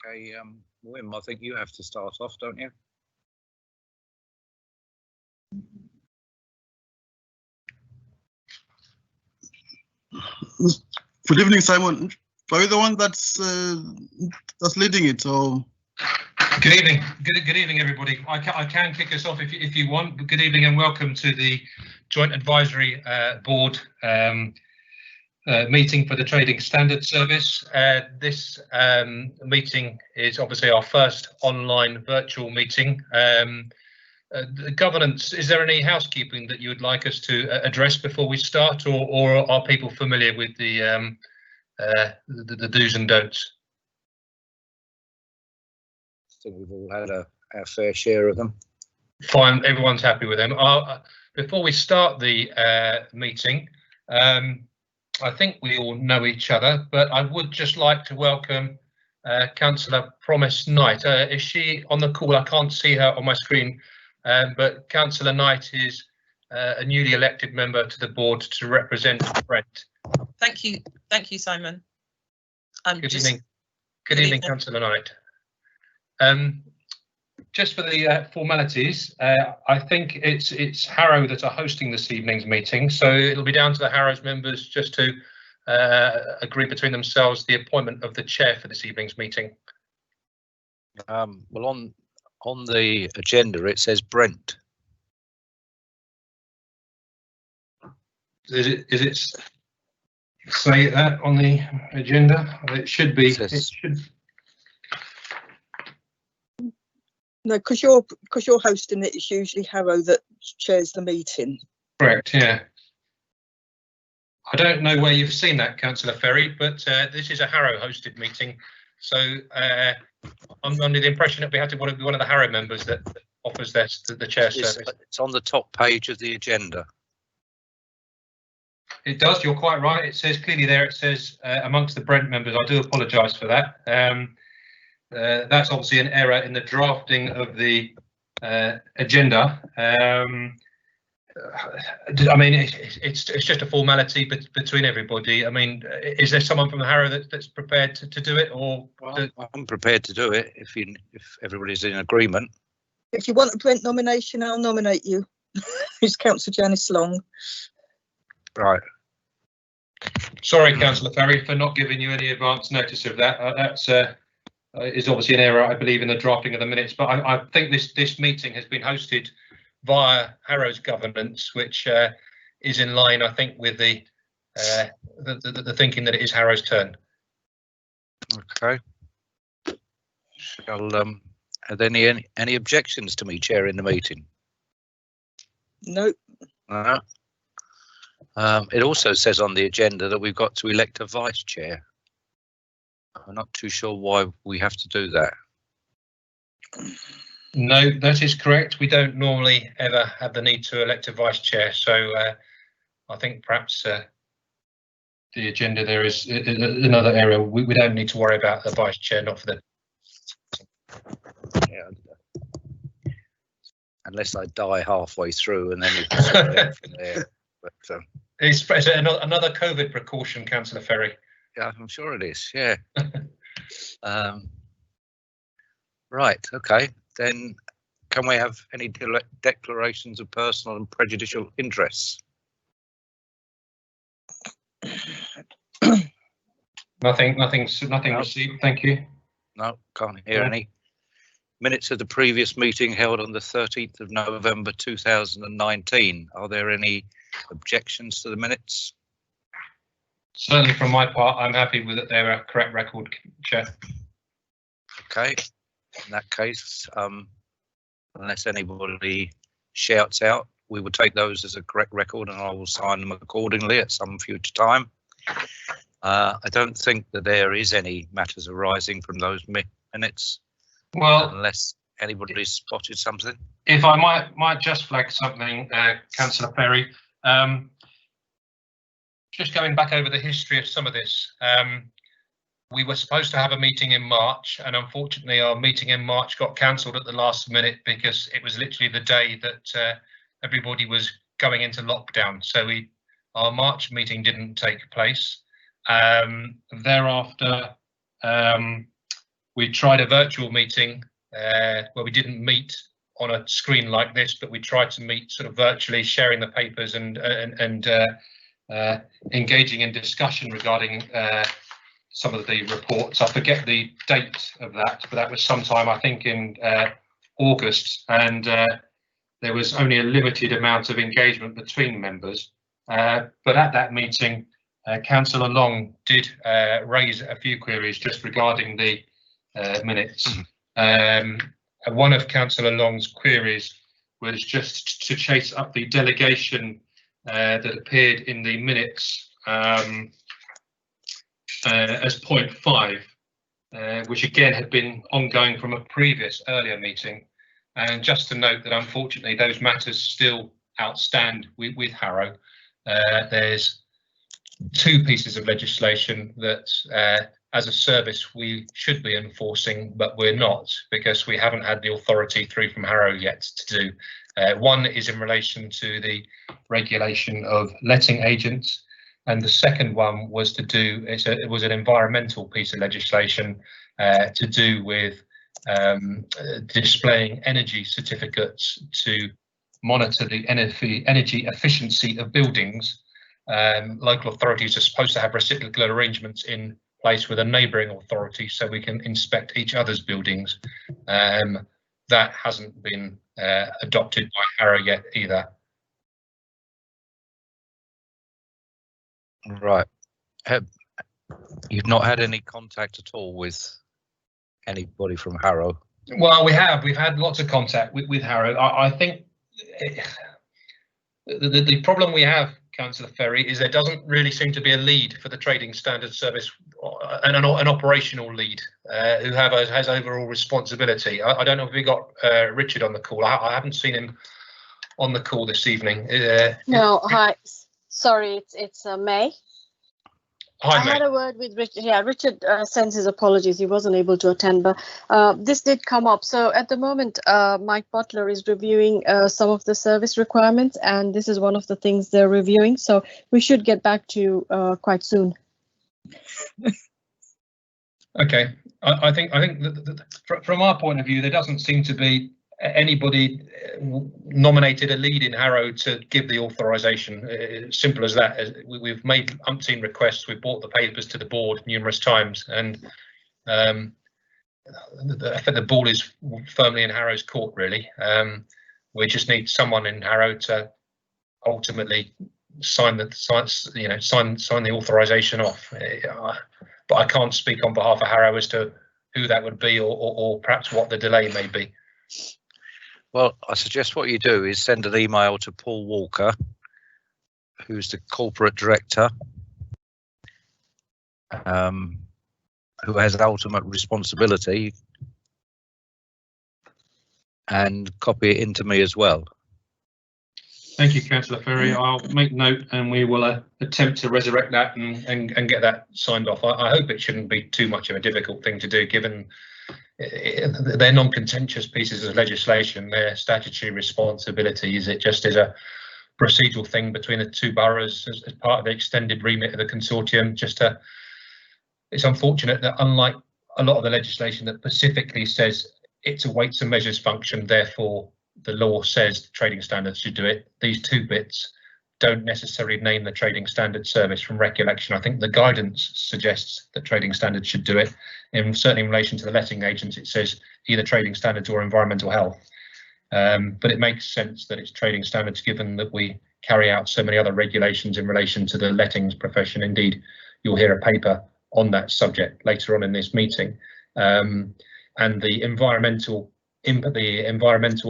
Okay, Wim, I think you have to start off, don't you? Good evening, Simon. Are you the one that's leading it, or? Good evening. Good evening, everybody. I can kick us off if you want. Good evening and welcome to the Joint Advisory Board meeting for the Trading Standards Service. This meeting is obviously our first online virtual meeting. The governance, is there any housekeeping that you would like us to address before we start, or are people familiar with the do's and don'ts? I think we've all had our fair share of them. Fine, everyone's happy with them. Before we start the meeting, I think we all know each other, but I would just like to welcome Councillor Promise Knight. Is she on the call? I can't see her on my screen, but Councillor Knight is a newly elected member to the board to represent Brent. Thank you, Simon. Good evening, Councillor Knight. Just for the formalities, I think it's Harrow that are hosting this evening's meeting, so it'll be down to the Harrow's members just to agree between themselves the appointment of the chair for this evening's meeting. Well, on the agenda it says Brent. Is it say that on the agenda? It should be. It should. No, because you're hosting it, it's usually Harrow that chairs the meeting. Correct, yeah. I don't know where you've seen that, Councillor Ferry, but this is a Harrow hosted meeting, so I'm under the impression that we have to want to be one of the Harrow members that offers the chair service. It's on the top page of the agenda. It does, you're quite right. It says clearly there, it says amongst the Brent members. I do apologise for that. That's obviously an error in the drafting of the agenda. I mean, it's just a formality between everybody. I mean, is there someone from the Harrow that's prepared to do it, or? Well, I'm prepared to do it if everybody's in agreement. If you want a Brent nomination, I'll nominate you. It's Councillor Janice Long. Right. Sorry, Councillor Ferry, for not giving you any advance notice of that. That's is obviously an error, I believe, in the drafting of the minutes. But I think this meeting has been hosted via Harrow's governance, which is in line, I think, with the thinking that it is Harrow's turn. Okay. Are there any objections to me chairing the meeting? No. It also says on the agenda that we've got to elect a vice chair. I'm not too sure why we have to do that. No, that is correct. We don't normally ever have the need to elect a vice chair, so I think perhaps the agenda there is another area. We don't need to worry about the vice chair, not for the. Yeah. Unless I die halfway through, and then you can sort it out from there. But it's another COVID precaution, Councillor Ferry. Yeah, I'm sure it is. Yeah. Right. Okay. Then, can we have any declarations of personal and prejudicial interests? Nothing received. Thank you. No, can't hear any. Minutes of the previous meeting held on the 13th of November 2019. Are there any objections to the minutes? Certainly from my part, I'm happy with it. They're a correct record, Chair. Okay, in that case, unless anybody shouts out, we will take those as a correct record and I will sign them accordingly at some future time. I don't think that there is any matters arising from those minutes. Well, unless anybody's spotted something. If I might just flag something, Councillor Ferry. Just going back over the history of some of this, we were supposed to have a meeting in March, and unfortunately our meeting in March got cancelled at the last minute because it was literally the day that everybody was going into lockdown. So our March meeting didn't take place. Thereafter, we tried a virtual meeting where we didn't meet on a screen like this, but we tried to meet sort of virtually, sharing the papers and engaging in discussion regarding some of the reports. I forget the date of that, but that was sometime, I think, in August, and there was only a limited amount of engagement between members. But at that meeting, Councillor Long did raise a few queries just regarding the minutes. One of Councillor Long's queries was just to chase up the delegation that appeared in the minutes as point 5, which again had been ongoing from a previous earlier meeting. And just to note that unfortunately those matters still outstand with Harrow. There's 2 pieces of legislation that as a service we should be enforcing, but we're not, because we haven't had the authority through from Harrow yet to do. One is in relation to the regulation of letting agents, and the second one was to do, it was an environmental piece of legislation to do with displaying energy certificates to monitor the energy efficiency of buildings. Local authorities are supposed to have reciprocal arrangements in place with a neighbouring authority so we can inspect each other's buildings. That hasn't been adopted by Harrow yet either. Right. You've not had any contact at all with anybody from Harrow? Well, we've had lots of contact with Harrow. I think the problem we have, Councillor Ferry, is there doesn't really seem to be a lead for the Trading Standards Service, and an operational lead who has overall responsibility. I don't know if we got Richard on the call. I haven't seen him on the call this evening. No, hi. Sorry, it's May. Hi, I May. had a word with Richard. Yeah, Richard sends his apologies. He wasn't able to attend, but this did come up. So at the moment, Mike Butler is reviewing some of the service requirements, and this is one of the things they're reviewing. So we should get back to you quite soon. Okay, I think that from our point of view, there doesn't seem to be anybody nominated a lead in Harrow to give the authorisation. Simple as that. We've made umpteen requests. We've brought the papers to the board numerous times, and I think the ball is firmly in Harrow's court. Really, we just need someone in Harrow to ultimately sign the authorisation off. But I can't speak on behalf of Harrow as to who that would be, or perhaps what the delay may be. Well, I suggest what you do is send an email to Paul Walker, who's the corporate director, who has ultimate responsibility, and copy it into me as well. Thank you, Councillor Ferry. I'll make note, and we will attempt to resurrect that and get that signed off. I hope it shouldn't be too much of a difficult thing to do, given they're non-contentious pieces of legislation. Their statutory responsibilities. It just is a procedural thing between the 2 boroughs as part of the extended remit of the consortium. It's unfortunate that, unlike a lot of the legislation that specifically says it's a weights and measures function, therefore the law says the trading standards should do it, these 2 bits don't necessarily name the Trading Standards Service. From recollection, I think the guidance suggests that Trading Standards should do it. Certainly in relation to the letting agents, it says either Trading Standards or Environmental Health. But it makes sense that it's Trading Standards, given that we carry out so many other regulations in relation to the lettings profession. Indeed, you'll hear a paper on that subject later on in this meeting. And the environmental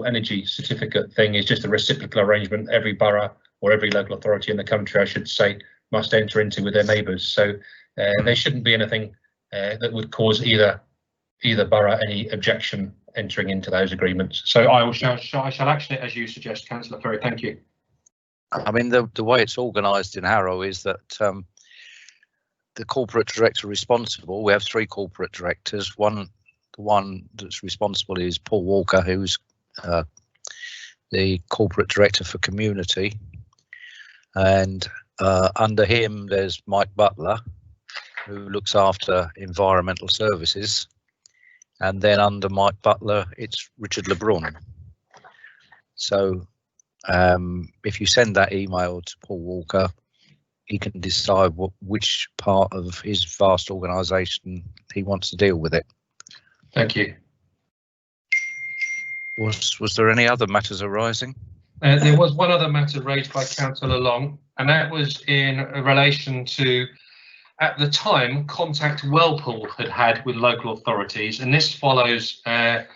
energy certificate thing is just a reciprocal arrangement every borough, or every local authority in the country, I should say, must enter into with their neighbours. So there shouldn't be anything that would cause either borough any objection entering into those agreements. So I shall action it as you suggest, Councillor Ferry. Thank you. I mean, the way it's organised in Harrow is that the corporate director responsible, we have 3 corporate directors. The one that's responsible is Paul Walker, who's the corporate director for community. And under him, there's Mike Butler, who looks after environmental services. and then under Mike Butler, it's Richard LeBrun. So if you send that email to Paul Walker, he can decide which part of his vast organisation he wants to deal with it. Thank you. Was there any other matters arising? There was one other matter raised by Councillor Long, and that was in relation to, at the time, contact Whirlpool had with local authorities, and this follows, prior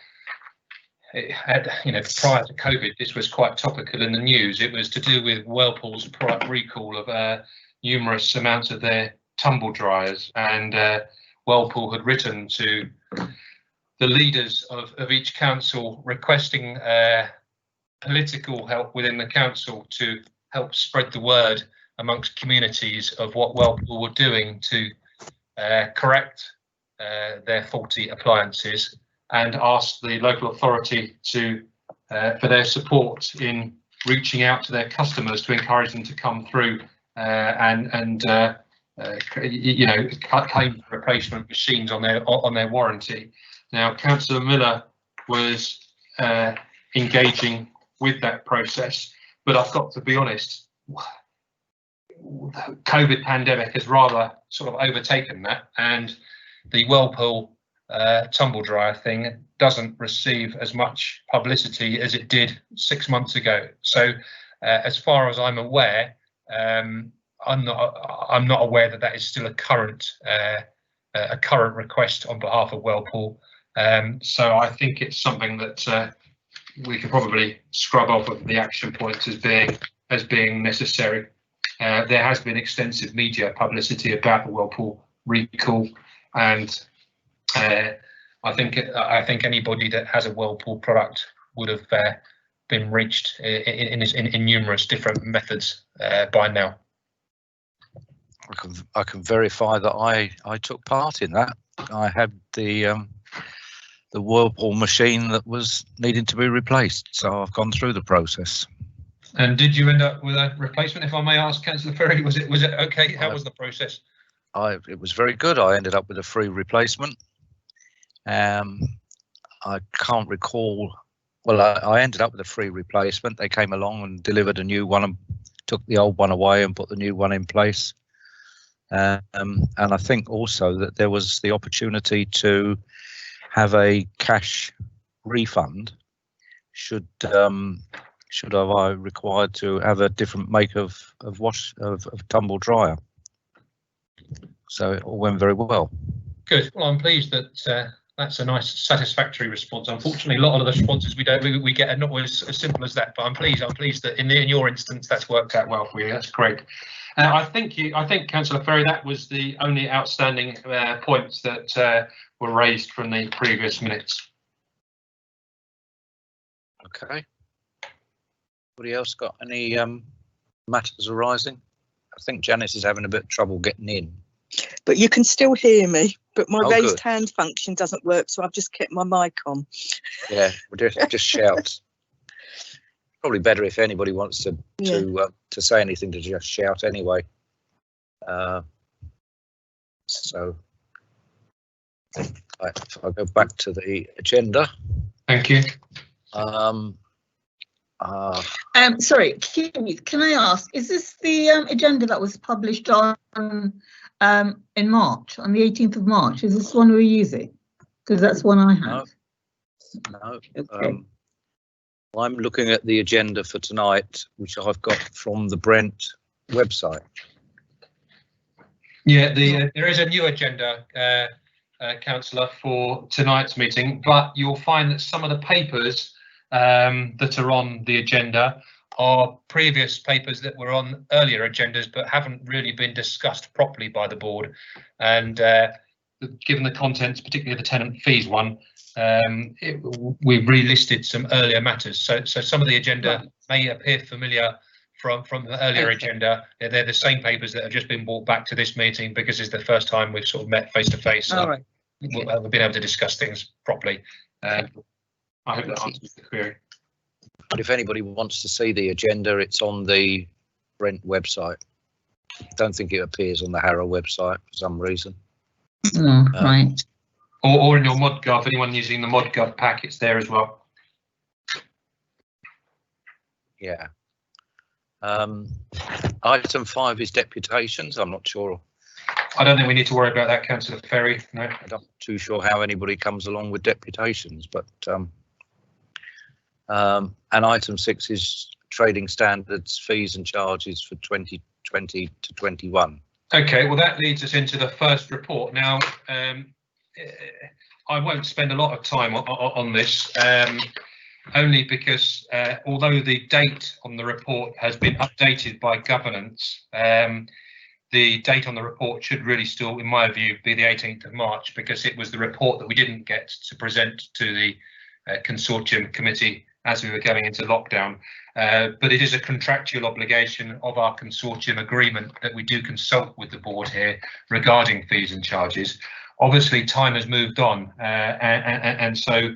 to COVID, this was quite topical in the news. It was to do with Whirlpool's product recall of numerous amounts of their tumble dryers, and Whirlpool had written to the leaders of each council requesting political help within the council to help spread the word amongst communities of what Whirlpool were doing to correct their faulty appliances, and asked the local authority to for their support in reaching out to their customers to encourage them to come through and claim replacement machines on their warranty. Now, Councillor Miller was engaging with that process, but I've got to be honest, COVID pandemic has rather sort of overtaken that, and the Whirlpool tumble dryer thing doesn't receive as much publicity as it did 6 months ago. So as far as I'm aware, I'm not aware that is still a current request on behalf of Whirlpool. So I think it's something that we could probably scrub off of the action points as being necessary. There has been extensive media publicity about the Whirlpool recall, and I think anybody that has a Whirlpool product would have been reached in numerous different methods by now. I can verify that I took part in that. I had the Whirlpool machine that was needing to be replaced, so I've gone through the process. And did you end up with a replacement, if I may ask, Councillor Ferry? Was it okay? How was the process? It was very good. I ended up with a free replacement. I can't recall. Well, I ended up with a free replacement. They came along and delivered a new one and took the old one away and put the new one in place. And I think also that there was the opportunity to have a cash refund should I required to have a different make of tumble dryer. So it all went very well. Good. Well, I'm pleased that that's a nice, satisfactory response. Unfortunately, a lot of the responses we get are not always as simple as that. But I'm pleased that in your instance that's worked out well for you. That's great. I think Councillor Ferry, that was the only outstanding points that were raised from the previous minutes. Okay. Anybody else got any matters arising? I think Janice is having a bit of trouble getting in. But you can still hear me, but my raised good. hand function doesn't work, so I've just kept my mic on. Yeah, we'll just shout. Probably better if anybody wants to say anything to just shout anyway. So if I go back to the agenda. Thank you. Sorry, Keith, can I ask, is this the agenda that was published on in March, on the 18th of March? Is this one we're using? Because that's one I have. No. Okay. I'm looking at the agenda for tonight, which I've got from the Brent website. Yeah, there is a new agenda, Councillor, for tonight's meeting, but you'll find that some of the papers that are on the agenda are previous papers that were on earlier agendas but haven't really been discussed properly by the board. And given the contents, particularly the tenant fees one, we've relisted some earlier matters. So some of the agenda may appear familiar from the earlier agenda. They're the same papers that have just been brought back to this meeting because it's the first time we've sort of met face to face. So we've been able to discuss things properly. I hope that answers the query. But if anybody wants to see the agenda, it's on the Brent website. I don't think it appears on the Harrow website for some reason. Right. or in your ModGov. Anyone using the ModGov pack, it's there as well. Yeah. Item 5 is deputations. I'm not sure. I don't think we need to worry about that, Councillor Ferry. No. I'm not too sure how anybody comes along with deputations, but and item 6 is trading standards, fees and charges for 2020 to 21. Okay, well that leads us into the first report. Now, I won't spend a lot of time on this, only because although the date on the report has been updated by governance, the date on the report should really still, in my view, be the 18th of March, because it was the report that we didn't get to present to the consortium committee as we were going into lockdown. But it is a contractual obligation of our consortium agreement that we do consult with the board here regarding fees and charges. Obviously, time has moved on, and so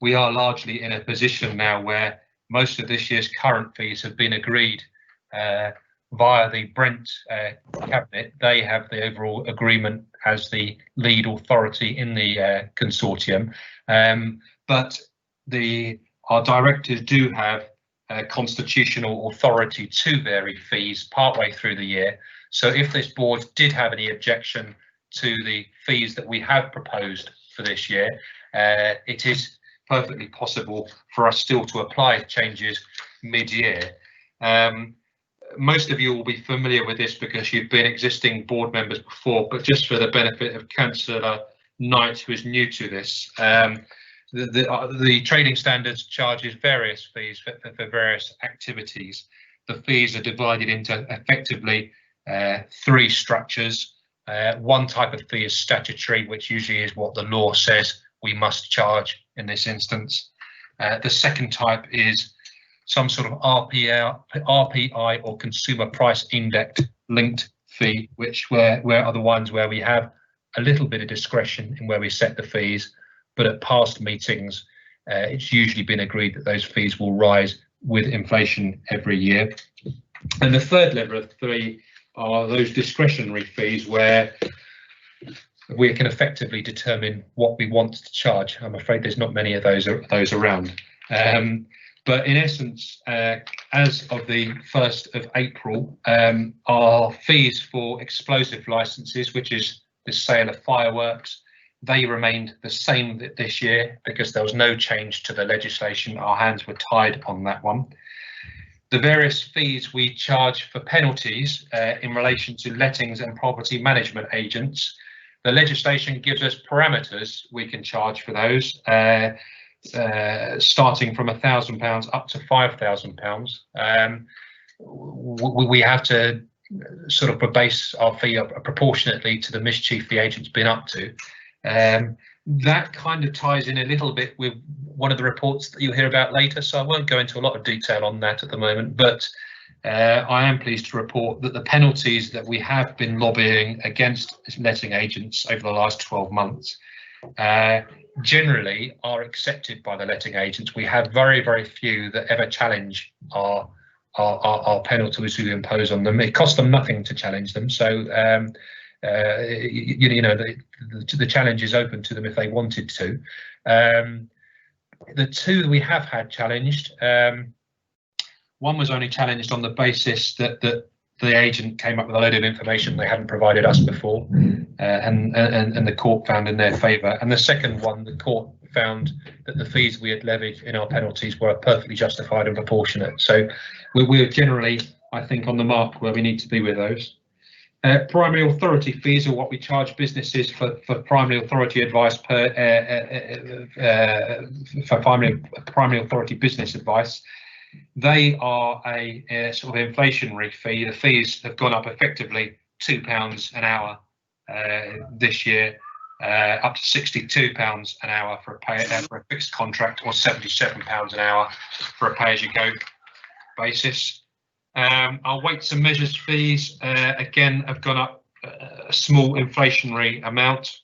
we are largely in a position now where most of this year's current fees have been agreed via the Brent cabinet. They have the overall agreement as the lead authority in the consortium, but our directors do have constitutional authority to vary fees partway through the year. So if this board did have any objection to the fees that we have proposed for this year, it is perfectly possible for us still to apply changes mid-year. Most of you will be familiar with this because you've been existing board members before, but just for the benefit of Councillor Knight, who is new to this, the trading standards charges various fees for various activities. The fees are divided into effectively 3 structures. One type of fee is statutory, which usually is what the law says we must charge in this instance. The second type is some sort of RPI or consumer price index linked fee, which are the ones where we have a little bit of discretion in where we set the fees, but at past meetings it's usually been agreed that those fees will rise with inflation every year. And the third level of 3 are those discretionary fees where we can effectively determine what we want to charge. I'm afraid there's not many of those around. But in essence, as of the 1st of April, our fees for explosive licenses, which is the sale of fireworks, they remained the same this year because there was no change to the legislation. Our hands were tied on that one. The various fees we charge for penalties in relation to lettings and property management agents, the legislation gives us parameters we can charge for those, starting from £1,000 up to £5,000. We have to sort of base our fee up proportionately to the mischief the agent's been up to. That kind of ties in a little bit with one of the reports that you'll hear about later, so I won't go into a lot of detail on that at the moment, but I am pleased to report that the penalties that we have been lobbying against letting agents over the last 12 months generally are accepted by the letting agents. We have very, very few that ever challenge our penalties we impose on them. It costs them nothing to challenge them, so the challenge is open to them if they wanted to. The 2 that we have had challenged, one was only challenged on the basis that the agent came up with a load of information they hadn't provided us before, and the court found in their favour. And the second one, the court found that the fees we had levied in our penalties were perfectly justified and proportionate. So we're generally, I think, on the mark where we need to be with those. Primary authority fees are what we charge businesses for primary authority advice for primary authority business advice. They are a sort of inflationary fee. The fees have gone up effectively £2 an hour this year, up to £62 an hour for a fixed contract, or £77 an hour for a pay-as-you-go basis. Our weights and measures fees again have gone up a small inflationary amount.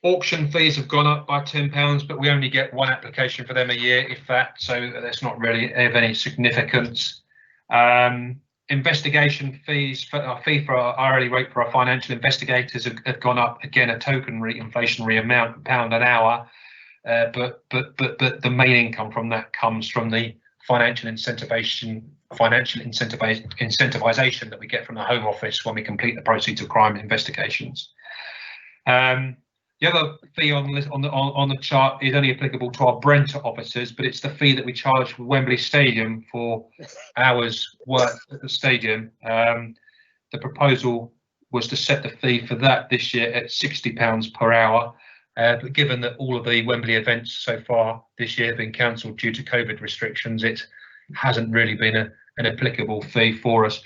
Auction fees have gone up by £10, but we only get 1 application for them a year, if that, so that's not really of any significance. investigation fees for our fee for our hourly rate for our financial investigators have gone up again, a token inflationary amount, £1 an hour. But the main income from that comes from the financial incentivization that we get from the Home Office when we complete the proceeds of crime investigations. The other fee on the chart is only applicable to our Brent officers, but it's the fee that we charge for Wembley Stadium for hours worked at the stadium. The proposal was to set the fee for that this year at £60 per hour. But given that all of the Wembley events so far this year have been cancelled due to COVID restrictions, it hasn't really been an applicable fee for us.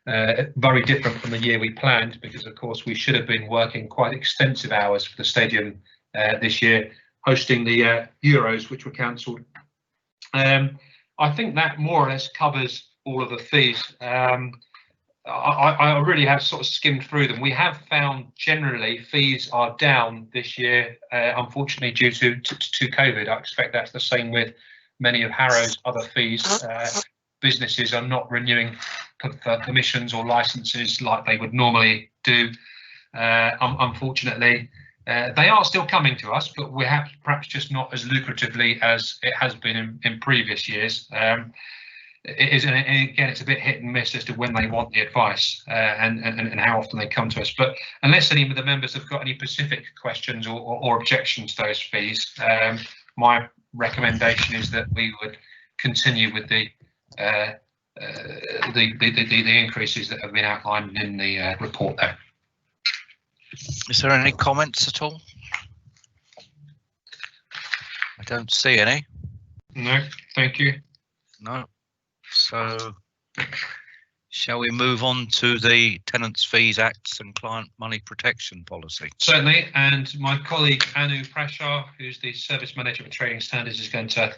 Very different from the year we planned, because of course we should have been working quite extensive hours for the stadium this year, hosting the Euros, which were cancelled. I think that more or less covers all of the fees. I really have sort of skimmed through them. We have found generally fees are down this year, unfortunately due to COVID. I expect that's the same with many of Harrow's other fees. Businesses are not renewing permissions or licenses like they would normally do. Unfortunately, they are still coming to us, but we have perhaps just not as lucratively as it has been in previous years. It is, and again, it's a bit hit and miss as to when they want the advice and how often they come to us. But unless any of the members have got any specific questions or objections to those fees, my recommendation is that we would continue with the increases that have been outlined in the report there. Is there any comments at all? I don't see any. No, thank you. No. So shall we move on to the Tenants' Fees Acts and Client Money Protection Policy? Certainly, and my colleague Anu Prashar, who's the Service Manager for Trading Standards, is going to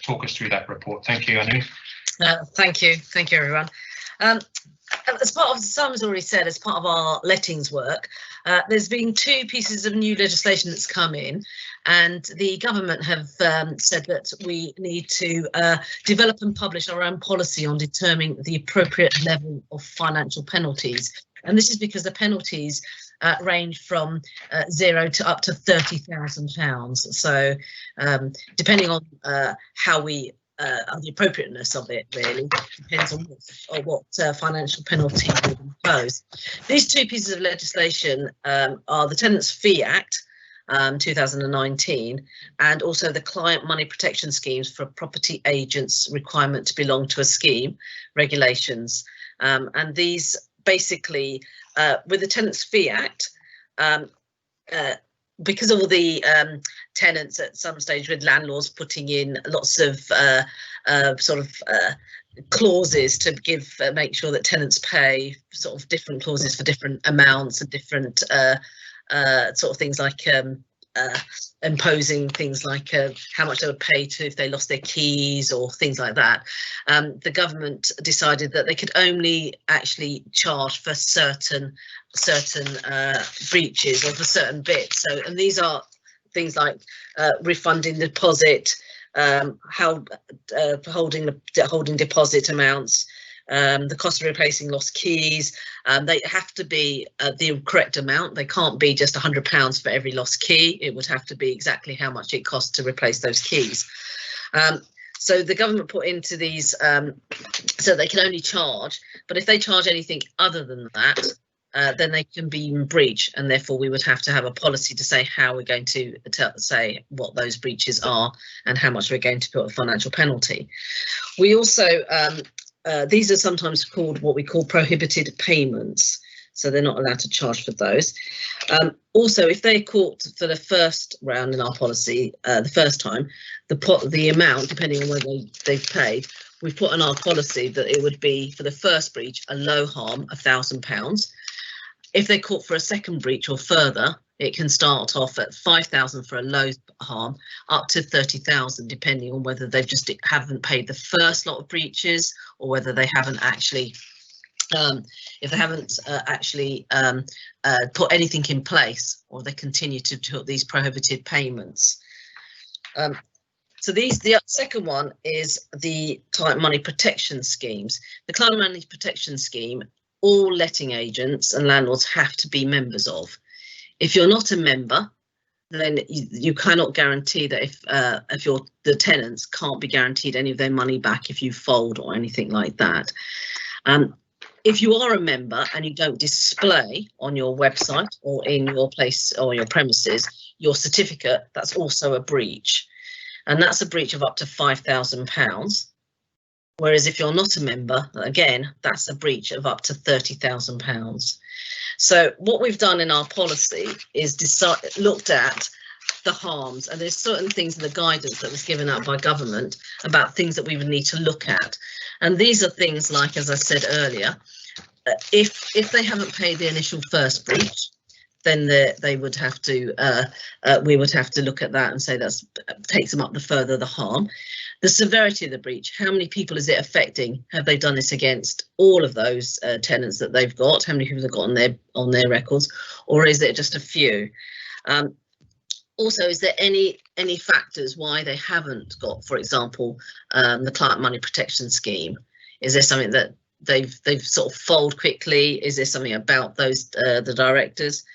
talk us through that report. Thank you, Anu. Thank you everyone. As part of, Simon's already said, as part of our lettings work, there's been 2 pieces of new legislation that's come in, and the government have said that we need to develop and publish our own policy on determining the appropriate level of financial penalties. And this is because the penalties range from 0 to up to £30,000. So depending on how we the appropriateness of it really depends on what financial penalty we would impose. These 2 pieces of legislation are the Tenants' Fee Act 2019 and also the Client Money Protection Schemes for Property Agents' Requirement to Belong to a Scheme regulations. And these basically, with the Tenants' Fee Act, because of all the tenants at some stage with landlords putting in lots of clauses to make sure that tenants pay, sort of different clauses for different amounts and different sort of things like imposing things like how much they would pay to if they lost their keys or things like that. The government decided that they could only actually charge for certain breaches or for certain bits. So, and these are things like refunding deposit, holding deposit amounts, the cost of replacing lost keys. They have to be the correct amount. They can't be just £100 for every lost key. It would have to be exactly how much it costs to replace those keys. So the government put into these so they can only charge, but if they charge anything other than that, then they can be in breach, and therefore we would have to have a policy to say how we're going to say what those breaches are and how much we're going to put a financial penalty. We also these are sometimes called what we call prohibited payments, so they're not allowed to charge for those. Also, if they're caught for the first round in our policy, the first time, the amount, depending on whether they've paid, we've put in our policy that it would be for the first breach a low harm, £1,000. If they're caught for a second breach or further, it can start off at 5,000 for a low harm, up to 30,000, depending on whether they've just haven't paid the first lot of breaches or whether they haven't actually, if they haven't actually put anything in place, or they continue to put these prohibited payments. So the second one is the client money protection schemes. The client money protection scheme, all letting agents and landlords have to be members of. If you're not a member, then you cannot guarantee that if the tenants can't be guaranteed any of their money back if you fold or anything like that. If you are a member and you don't display on your website or in your place or your premises your certificate, that's also a breach, and that's a breach of up to £5,000. Whereas if you're not a member, again, that's a breach of up to £30,000. So what we've done in our policy is looked at the harms, and there's certain things in the guidance that was given out by government about things that we would need to look at. And these are things like, as I said earlier, if they haven't paid the initial first breach, then they would have to we would have to look at that and say that takes them up the further the harm. The severity of the breach, how many people is it affecting? Have they done this against all of those tenants that they've got? How many people have got on their records, or is it just a few? Also, is there any factors why they haven't got, for example, the client money protection scheme? Is there something that they've sort of fold quickly? Is there something about those the directors?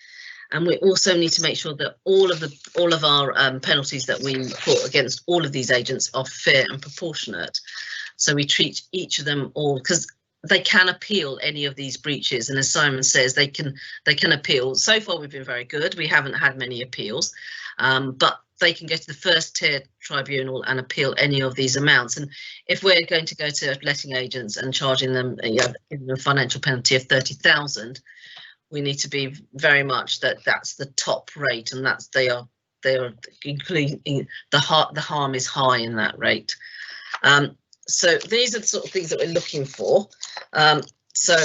And we also need to make sure that all of our penalties that we put against all of these agents are fair and proportionate. So we treat each of them all, because they can appeal any of these breaches, and as Simon says, they can appeal. So far we've been very good. We haven't had many appeals, but they can go to the first tier tribunal and appeal any of these amounts. And if we're going to go to letting agents and charging them giving them a financial penalty of 30,000, we need to be very much that's the top rate, and that's they are including the harm is high in that rate. So these are the sort of things that we're looking for. So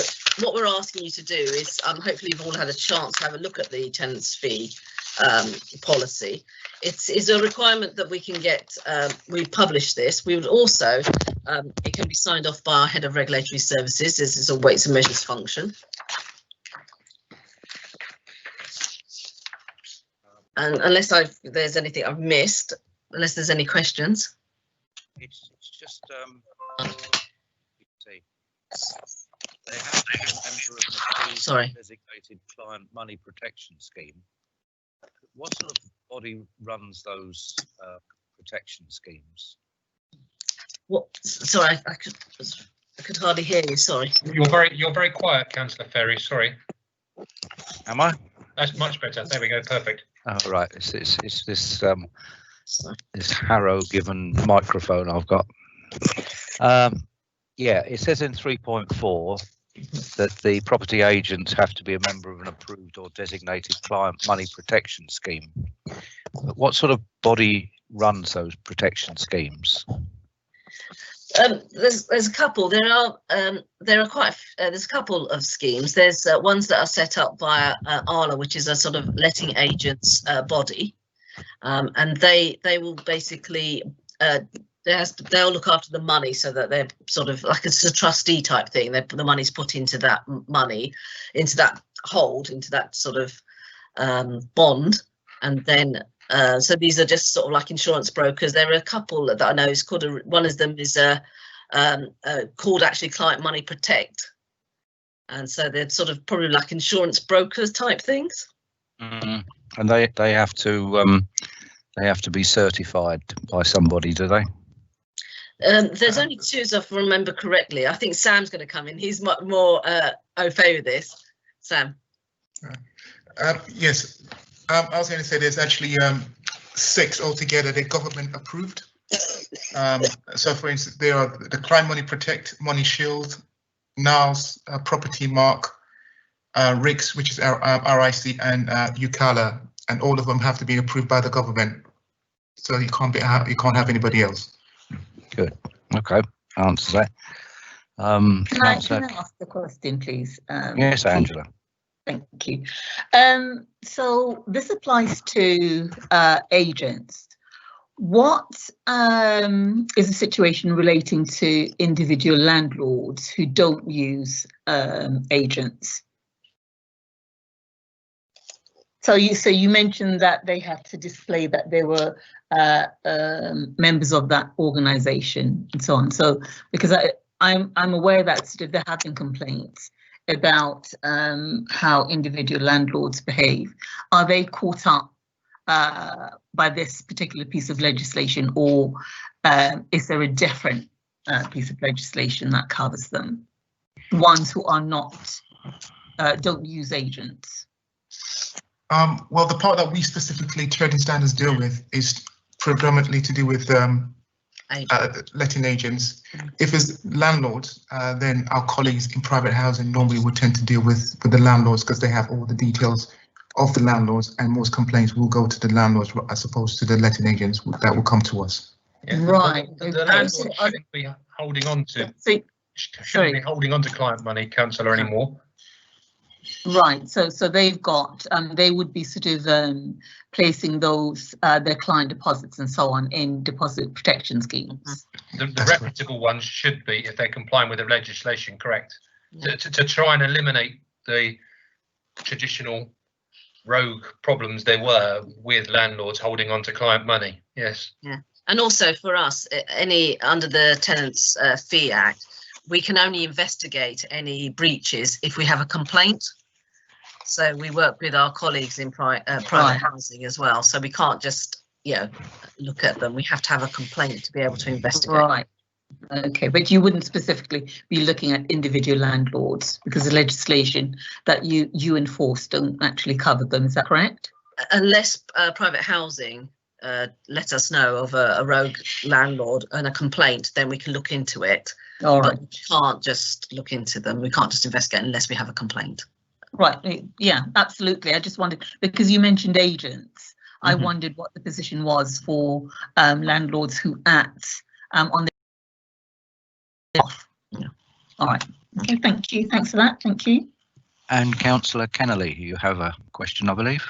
what we're asking you to do is hopefully you've all had a chance to have a look at the tenants fee policy. It's a requirement that we can get. We publish this. We would also it can be signed off by our head of regulatory services. This is a weights and measures function. And unless there's anything I've missed, unless there's any questions. It's just see, they have to be a member of an approved designated client money protection scheme. What sort of body runs those protection schemes? What? Sorry, I could hardly hear you. Sorry. You're very quiet, Councillor Ferry. Sorry. Am I? That's much better. There we go. Perfect. Oh, right. It's this this Harrow given microphone I've got. Yeah, it says in 3.4 that the property agents have to be a member of an approved or designated client money protection scheme. What sort of body runs those protection schemes? There's a couple. There are quite there's a couple of schemes. There's ones that are set up via ALA, which is a sort of letting agents body, and they will basically they'll look after the money, so that they're sort of like it's a trustee type thing. The money's put into that money, into that hold, into that sort of bond, and then so these are just sort of like insurance brokers. There are a couple that I know is called one of them is called actually Client Money Protect, and so they're sort of probably like insurance brokers type things. And they have to be certified by somebody, do they? There's only two, as I remember correctly. I think Sam's going to come in. He's much more au fait with this. Sam. Yes, I was going to say there's actually 6 altogether. They're government approved. So, for instance, there are the Client Money Protect, Money Shield, NALS, Property Mark, RICS, which is RIC, and UCALA, and all of them have to be approved by the government. So you can't have anybody else. Good. Okay. Answer that. Can I ask the question, please? Yes, Angela. Thank you. So this applies to agents. What is the situation relating to individual landlords who don't use agents? So you mentioned that they had to display that they were members of that organisation and so on. So because I'm aware that sort of there have been complaints about how individual landlords behave. Are they caught up by this particular piece of legislation, or is there a different piece of legislation that covers them? Ones who are not, don't use agents. Well, the part that we specifically trading standards deal with is predominantly to do with letting agents. If it's landlords, then our colleagues in private housing normally would tend to deal with the landlords, because they have all the details of the landlords, and most complaints will go to the landlords as opposed to the letting agents that will come to us. Yeah, Right. The landlord shouldn't be holding on to client money, councillor, anymore. Right, so they've got they would be sort of placing those their client deposits and so on in deposit protection schemes. The reputable ones should be, if they're complying with the legislation, correct. To try and eliminate the traditional rogue problems there were with landlords holding on to client money. Yes. Yeah, and also for us, any under the Tenants Fee Act, we can only investigate any breaches if we have a complaint. So we work with our colleagues in private housing as well. So we can't just, look at them. We have to have a complaint to be able to investigate. Right. Okay, but you wouldn't specifically be looking at individual landlords, because the legislation that you enforce don't actually cover them. Is that correct? Unless private housing let us know of a rogue landlord and a complaint, then we can look into it. All right. But we can't just look into them. We can't just investigate unless we have a complaint. Right. Yeah, absolutely. I just wondered, because you mentioned agents, I wondered what the position was for landlords who act on the off. Yeah. All right. Okay, thank you. Thanks for that. Thank you. And Councillor Kennelly, you have a question, I believe.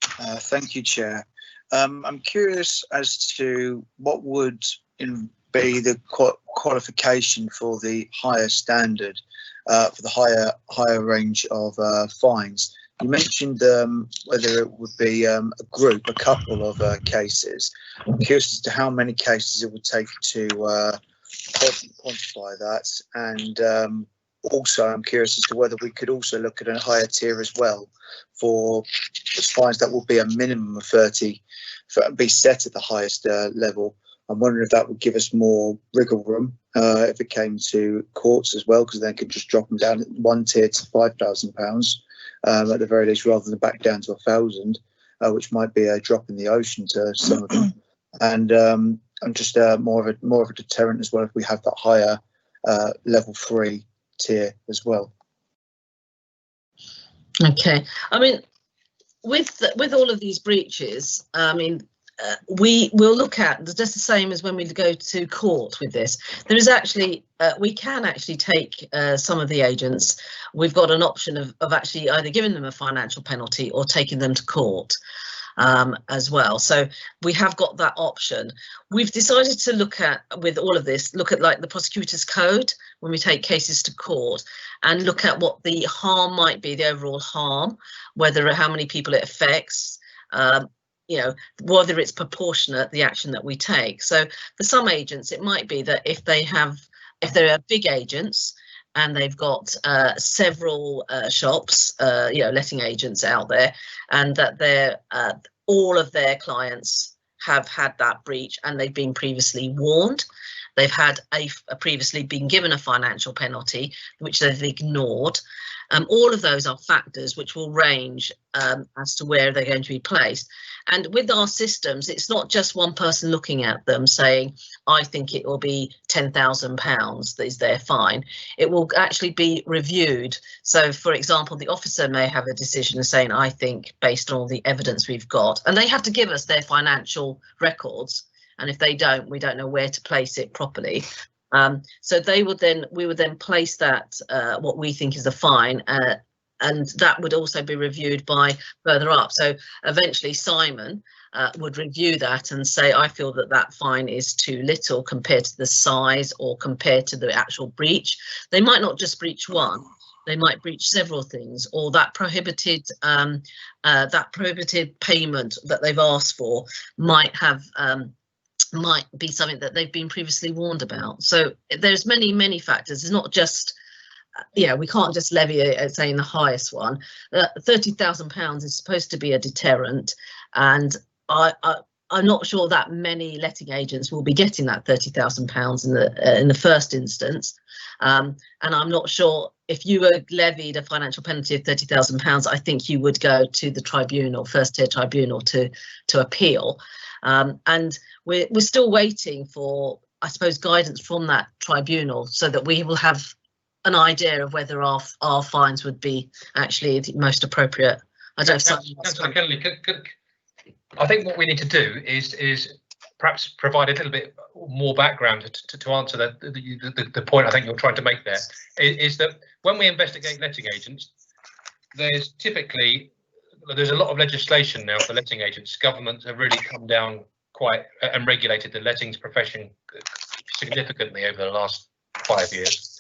Thank you, Chair. I'm curious as to what would be the qualification for the higher standard, for the higher range of fines. You mentioned whether it would be a couple of cases. I'm curious as to how many cases it would take to quantify that, and also I'm curious as to whether we could also look at a higher tier as well for fines that will be a minimum of 30, be set at the highest level. I'm wondering if that would give us more wriggle room if it came to courts as well, because they could just drop them down at one tier to £5,000 at the very least, rather than back down to 1,000, which might be a drop in the ocean to some of them. And just more of a deterrent as well if we have that higher level 3 tier as well. Okay, I mean, with all of these breaches, I mean, we will look at just the same as when we go to court with this. There is actually we can actually take some of the agents. We've got an option of actually either giving them a financial penalty or taking them to court as well. So we have got that option. We've decided to look at, with all of this, look at like the prosecutor's code when we take cases to court, and look at what the harm might be, the overall harm, how many people it affects, whether it's proportionate, the action that we take. So for some agents, it might be that if they're big agents and they've got several shops, letting agents out there, and that all of their clients have had that breach and they've been previously warned, they've had previously been given a financial penalty, which they've ignored. All of those are factors which will range as to where they're going to be placed. And with our systems, it's not just one person looking at them saying, I think it will be £10,000 that is their fine. It will actually be reviewed. So, for example, the officer may have a decision saying, I think, based on all the evidence we've got, and they have to give us their financial records. And if they don't, we don't know where to place it properly. So we would then place that, what we think is the fine, and that would also be reviewed by further up. So eventually Simon would review that and say, I feel that that fine is too little compared to the size or compared to the actual breach. They might not just breach one, they might breach several things, or that prohibited payment that they've asked for might be something that they've been previously warned about. So there's many factors. It's not just, we can't just levy saying the highest one. £30,000 is supposed to be a deterrent, and I'm not sure that many letting agents will be getting that £30,000 in the first instance, and I'm not sure if you were levied a financial penalty of £30,000. I think you would go to the tribunal, first tier tribunal, to appeal, and we're still waiting for, I suppose, guidance from that tribunal so that we will have an idea of whether our fines would be actually the most appropriate. I don't know. Councillor Kennelly, I think what we need to do is perhaps provide a little bit more background to answer the point I think you're trying to make there, is that when we investigate letting agents, there's a lot of legislation now for letting agents. Governments have really come down quite and regulated the lettings profession significantly over the last 5 years.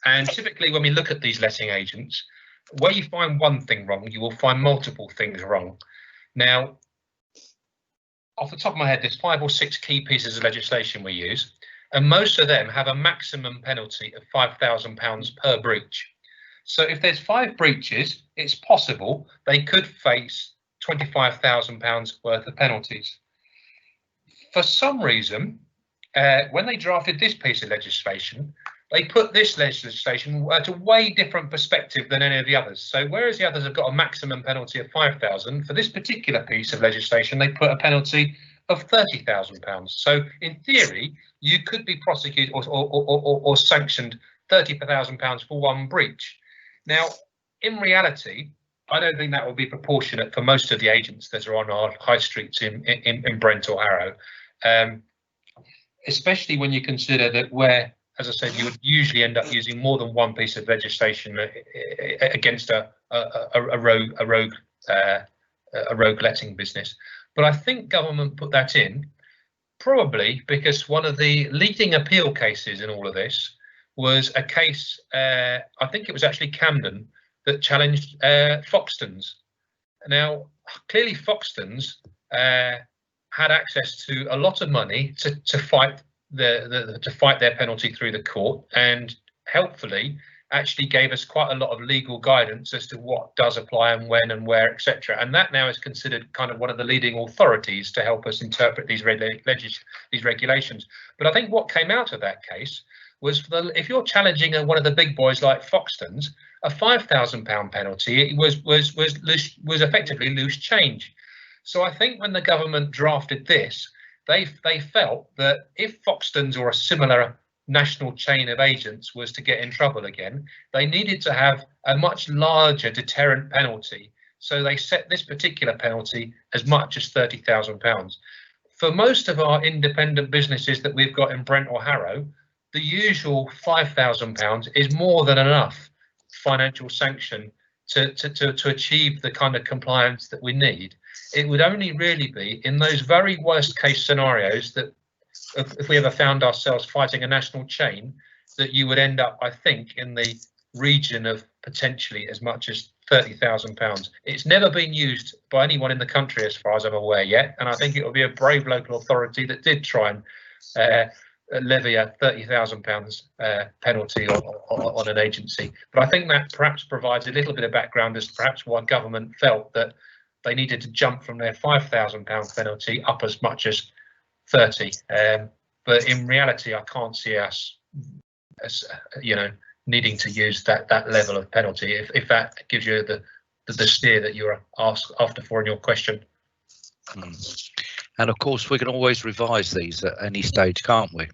And typically when we look at these letting agents, where you find one thing wrong, you will find multiple things wrong. Now, off the top of my head, there's 5 or 6 key pieces of legislation we use, and most of them have a maximum penalty of £5,000 per breach. So if there's 5 breaches, it's possible they could face £25,000 worth of penalties. For some reason, when they drafted this piece of legislation, they put this legislation at a way different perspective than any of the others. So whereas the others have got a maximum penalty of £5,000, for this particular piece of legislation, they put a penalty of £30,000. So in theory, you could be prosecuted or sanctioned £30,000 for one breach. Now, in reality, I don't think that will be proportionate for most of the agents that are on our high streets in Brent or Harrow, especially when you consider that where, as I said, you would usually end up using more than one piece of legislation against a rogue letting business. But I think government put that in probably because one of the leading appeal cases in all of this was a case, I think it was actually Camden, that challenged Foxtons. Now, clearly Foxtons had access to a lot of money to fight their penalty through the court, and helpfully actually gave us quite a lot of legal guidance as to what does apply and when and where, etc. And that now is considered kind of one of the leading authorities to help us interpret these regulations. But I think what came out of that case was if you're challenging one of the big boys like Foxtons, a £5,000 penalty was effectively loose change. So I think when the government drafted this, they felt that if Foxtons or a similar national chain of agents was to get in trouble again, they needed to have a much larger deterrent penalty. So they set this particular penalty as much as £30,000. For most of our independent businesses that we've got in Brent or Harrow, the usual £5,000 is more than enough financial sanction to achieve the kind of compliance that we need. It would only really be in those very worst case scenarios that if we ever found ourselves fighting a national chain, that you would end up, I think, in the region of potentially as much as £30,000. It's never been used by anyone in the country as far as I'm aware yet, and I think it would be a brave local authority that did try and levy a £30,000 penalty on an agency. But I think that perhaps provides a little bit of background as to perhaps why government felt that they needed to jump from their £5,000 penalty up as much as 30. But in reality, I can't see us as needing to use that level of penalty if that gives you the steer that you're after for in your question. And of course, we can always revise these at any stage, can't we?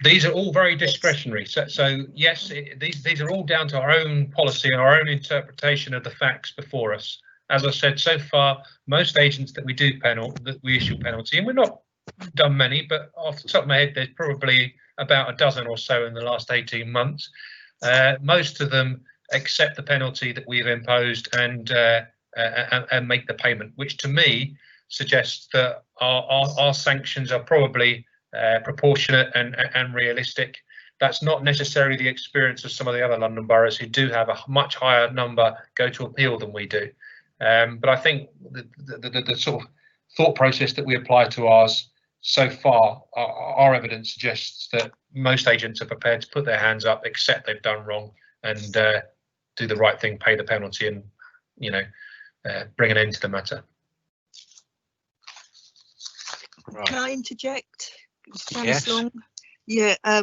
These are all very discretionary. So yes, these are all down to our own policy and our own interpretation of the facts before us. As I said, so far, most agents that we issue penalty, and we've not done many, but off the top of my head, there's probably about a dozen or so in the last 18 months. Most of them accept the penalty that we've imposed and make the payment, which to me suggests that our sanctions are probably proportionate and realistic. That's not necessarily the experience of some of the other London boroughs who do have a much higher number go to appeal than we do. But I think the sort of thought process that we apply to ours so far, our evidence suggests that most agents are prepared to put their hands up, accept they've done wrong, and do the right thing, pay the penalty, and bring an end to the matter. Right. Can I interject? Yes. Long. Yeah, a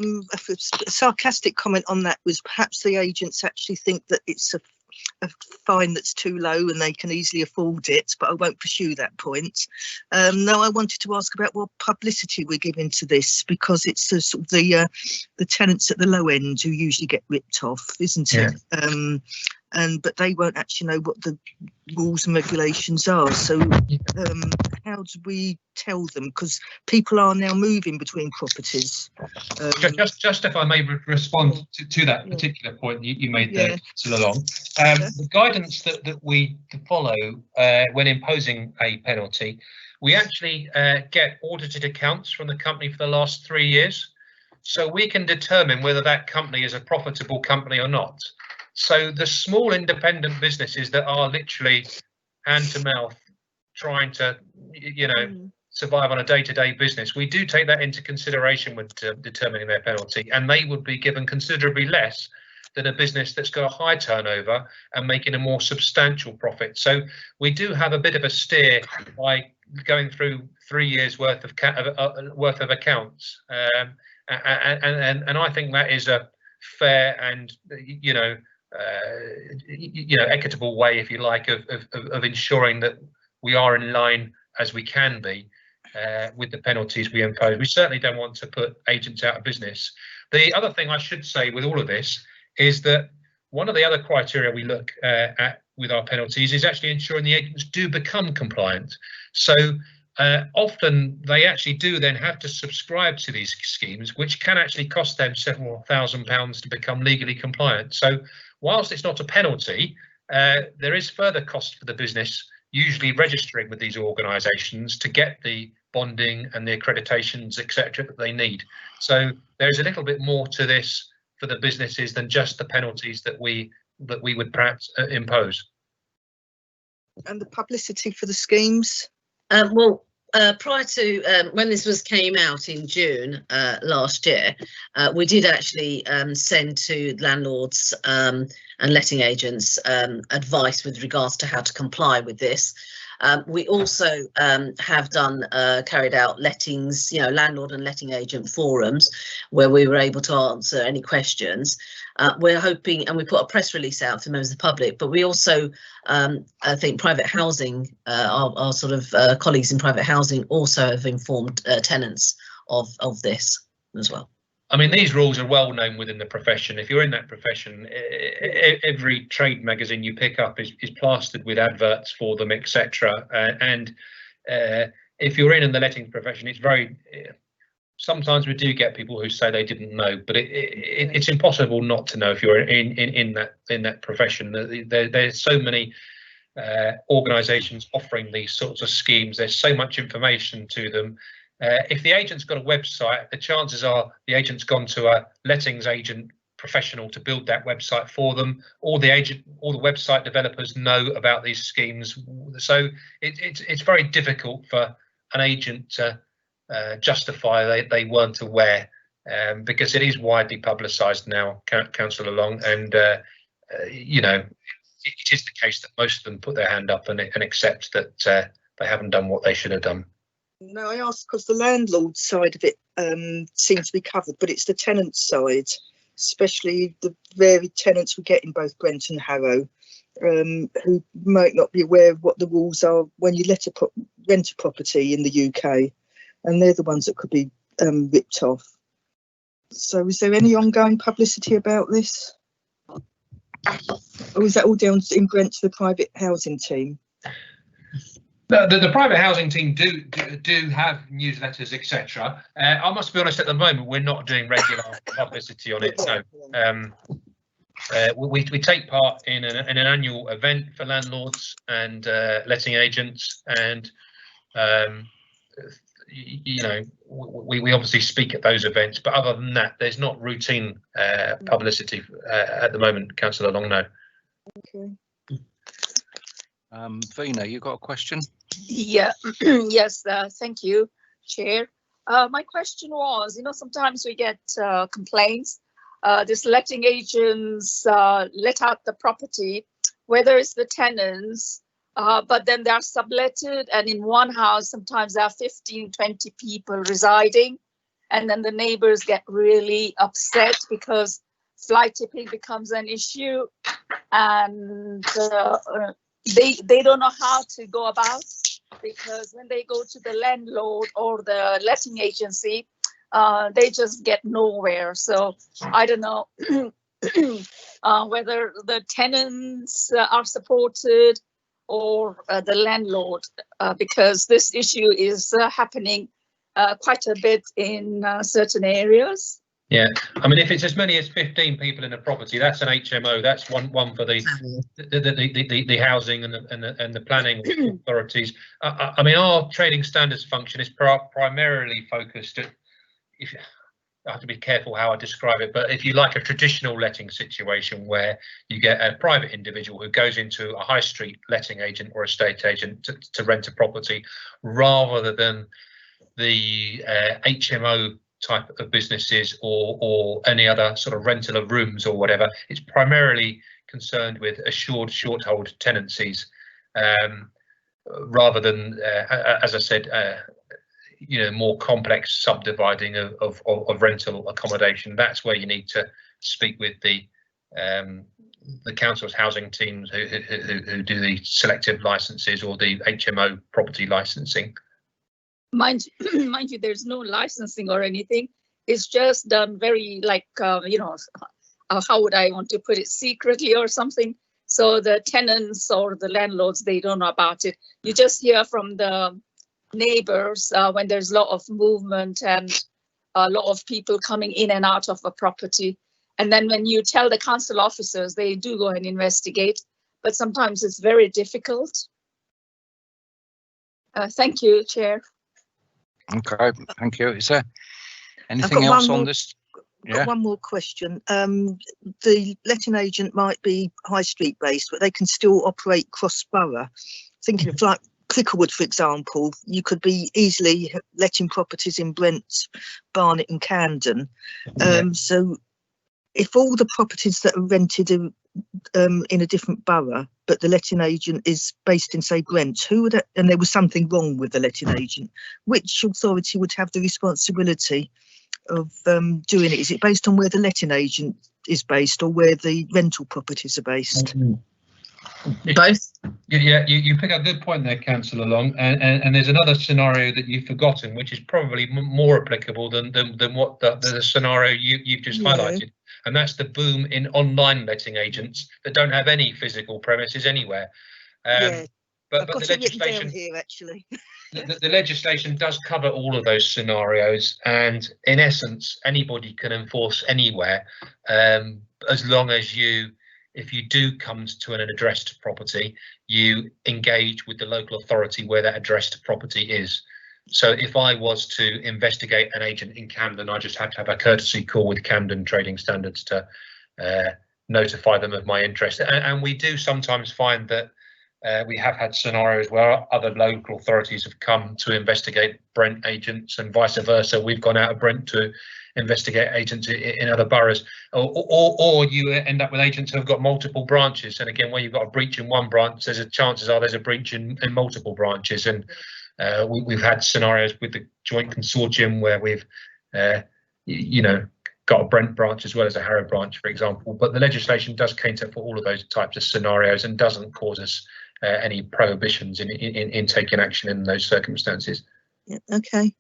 sarcastic comment on that was perhaps the agents actually think that it's a fine that's too low and they can easily afford it, but I won't pursue that point. No, I wanted to ask about what publicity we're giving to this, because it's the sort of the tenants at the low end who usually get ripped off, isn't it? But they won't actually know what the rules and regulations are. So how do we tell them? Because people are now moving between properties. Just if I may respond to that particular point you made there, Councillor Long. The guidance that we follow when imposing a penalty, we actually get audited accounts from the company for the last 3 years. So we can determine whether that company is a profitable company or not. So the small independent businesses that are literally hand to mouth trying to, survive on a day-to-day business, we do take that into consideration when determining their penalty, and they would be given considerably less than a business that's got a high turnover and making a more substantial profit. So we do have a bit of a steer by going through 3 years worth of accounts, and I think that is a fair and equitable way, if you like, of ensuring that we are in line as we can be with the penalties we impose. We certainly don't want to put agents out of business. The other thing I should say with all of this is that one of the other criteria we look at with our penalties is actually ensuring the agents do become compliant. So often they actually do then have to subscribe to these schemes, which can actually cost them several £1,000s to become legally compliant. So whilst it's not a penalty, there is further cost for the business usually registering with these organisations to get the bonding and the accreditations, etc., that they need. So there's a little bit more to this for the businesses than just the penalties that we would perhaps impose. And the publicity for the schemes? Prior to when this came out in June last year, we did actually send to landlords and letting agents advice with regards to how to comply with this. We also have carried out lettings, landlord and letting agent forums where we were able to answer any questions. We're hoping, and we put a press release out to members of the public, but we also, I think private housing, our sort of colleagues in private housing also have informed tenants of this as well. I mean, these rules are well known within the profession. If you're in that profession, every trade magazine you pick up is plastered with adverts for them, etc. And if you're in the letting profession, it's very. Sometimes we do get people who say they didn't know, but it's impossible not to know if you're in that profession. There's so many organisations offering these sorts of schemes. There's so much information to them. If the agent's got a website, the chances are the agent's gone to a lettings agent professional to build that website for them, or the website developers know about these schemes. So it's very difficult for an agent to justify they weren't aware, because it is widely publicised now, Councillor Long, and it is the case that most of them put their hand up and accept that they haven't done what they should have done. No, I asked because the landlord side of it seems to be covered, but it's the tenant side, especially the varied tenants we get in both Brent and Harrow, who might not be aware of what the rules are when you rent a property in the UK, and they're the ones that could be ripped off. So is there any ongoing publicity about this? Or is that all down in Brent to the private housing team? The private housing team do have newsletters, etc. I must be honest, at the moment we're not doing regular publicity on it. No, we take part in an annual event for landlords and letting agents, and we obviously speak at those events, but other than that, there's not routine publicity at the moment, Councillor Long. No. Okay. Vina, you got a question? Yeah, yes, thank you, Chair. My question was, sometimes we get complaints, this letting agents let out the property, whether it's the tenants, but then they're subletted, and in one house, sometimes there are 15, 20 people residing, and then the neighbors get really upset because fly tipping becomes an issue, and they don't know how to go about, because when they go to the landlord or the letting agency, they just get nowhere. So I don't know whether the tenants are supported or the landlord, because this issue is happening quite a bit in certain areas. Yeah, I mean, if it's as many as 15 people in a property, that's an HMO. That's one for the housing and the planning authorities. I mean, our trading standards function is primarily focused at. I have to be careful how I describe it, but if you like a traditional letting situation where you get a private individual who goes into a high street letting agent or estate agent to rent a property, rather than the HMO type of businesses or any other sort of rental of rooms or whatever, it's primarily concerned with assured short-hold tenancies, rather than, as I said, more complex subdividing of rental accommodation. That's where you need to speak with the council's housing teams who do the selective licenses or the HMO property licensing. Mind you, there's no licensing or anything. It's just done very how would I want to put it, secretly or something. So the tenants or the landlords, they don't know about it. You just hear from the neighbors when there's a lot of movement and a lot of people coming in and out of a property. And then when you tell the council officers, they do go and investigate, but sometimes it's very difficult. Thank you, Chair. Okay, thank you. Is there anything else on this? I've got one more question. The letting agent might be high street based, but they can still operate cross borough. Thinking of like Cricklewood, for example, you could be easily letting properties in Brent, Barnet and Camden. So if all the properties that are rented in a different borough, but the letting agent is based in, say, Brent, who would, and there was something wrong with the letting agent, which authority would have the responsibility of doing it? Is it based on where the letting agent is based or where the rental properties are based? Both. Yeah, you pick up a good point there, Councillor Long, and there's another scenario that you've forgotten, which is probably more applicable than what the scenario you've just highlighted, and that's the boom in online letting agents that don't have any physical premises anywhere. But the legislation here, actually. the legislation does cover all of those scenarios, and in essence, anybody can enforce anywhere, as long as if you do come to an addressed property, you engage with the local authority where that addressed property is. So if I was to investigate an agent in Camden, I just have to have a courtesy call with Camden Trading Standards to notify them of my interest. And we do sometimes find that we have had scenarios where other local authorities have come to investigate Brent agents and vice versa. We've gone out of Brent to investigate agents in other boroughs, or you end up with agents who have got multiple branches. And again, where you've got a breach in one branch, chances are there's a breach in multiple branches. And we've had scenarios with the joint consortium where we've, got a Brent branch as well as a Harrow branch, for example. But the legislation does cater for all of those types of scenarios and doesn't cause us any prohibitions in taking action in those circumstances. Yeah, okay.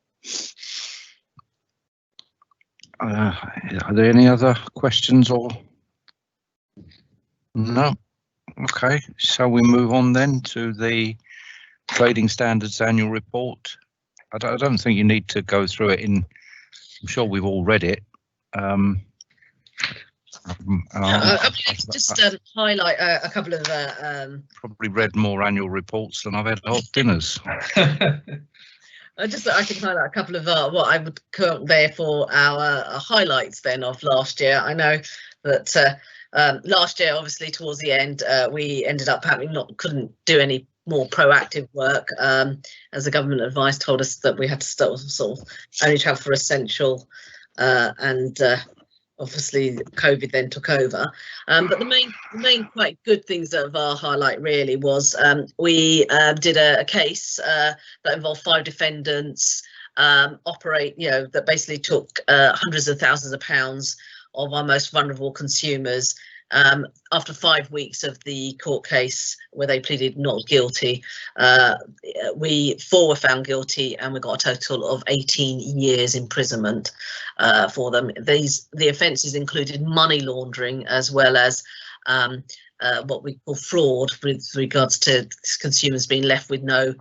Are there any other questions or no? Okay, so we move on then to the Trading Standards Annual Report. I don't think you need to go through it I'm sure we've all read it. Just highlight a couple of probably read more annual reports than I've had hot dinners. I can highlight a couple of what I would count there for our highlights then of last year. I know that last year, obviously towards the end, we ended up couldn't do any more proactive work, as the government advice told us that we had to sort of only travel for essential, and obviously COVID then took over. But the main quite good things of our highlight really was we did a case that involved 5 defendants, that basically took hundreds of thousands of pounds of our most vulnerable consumers. After 5 weeks of the court case where they pleaded not guilty, 4 were found guilty, and we got a total of 18 years imprisonment for them. The offences included money laundering as well as what we call fraud with regards to consumers being left with no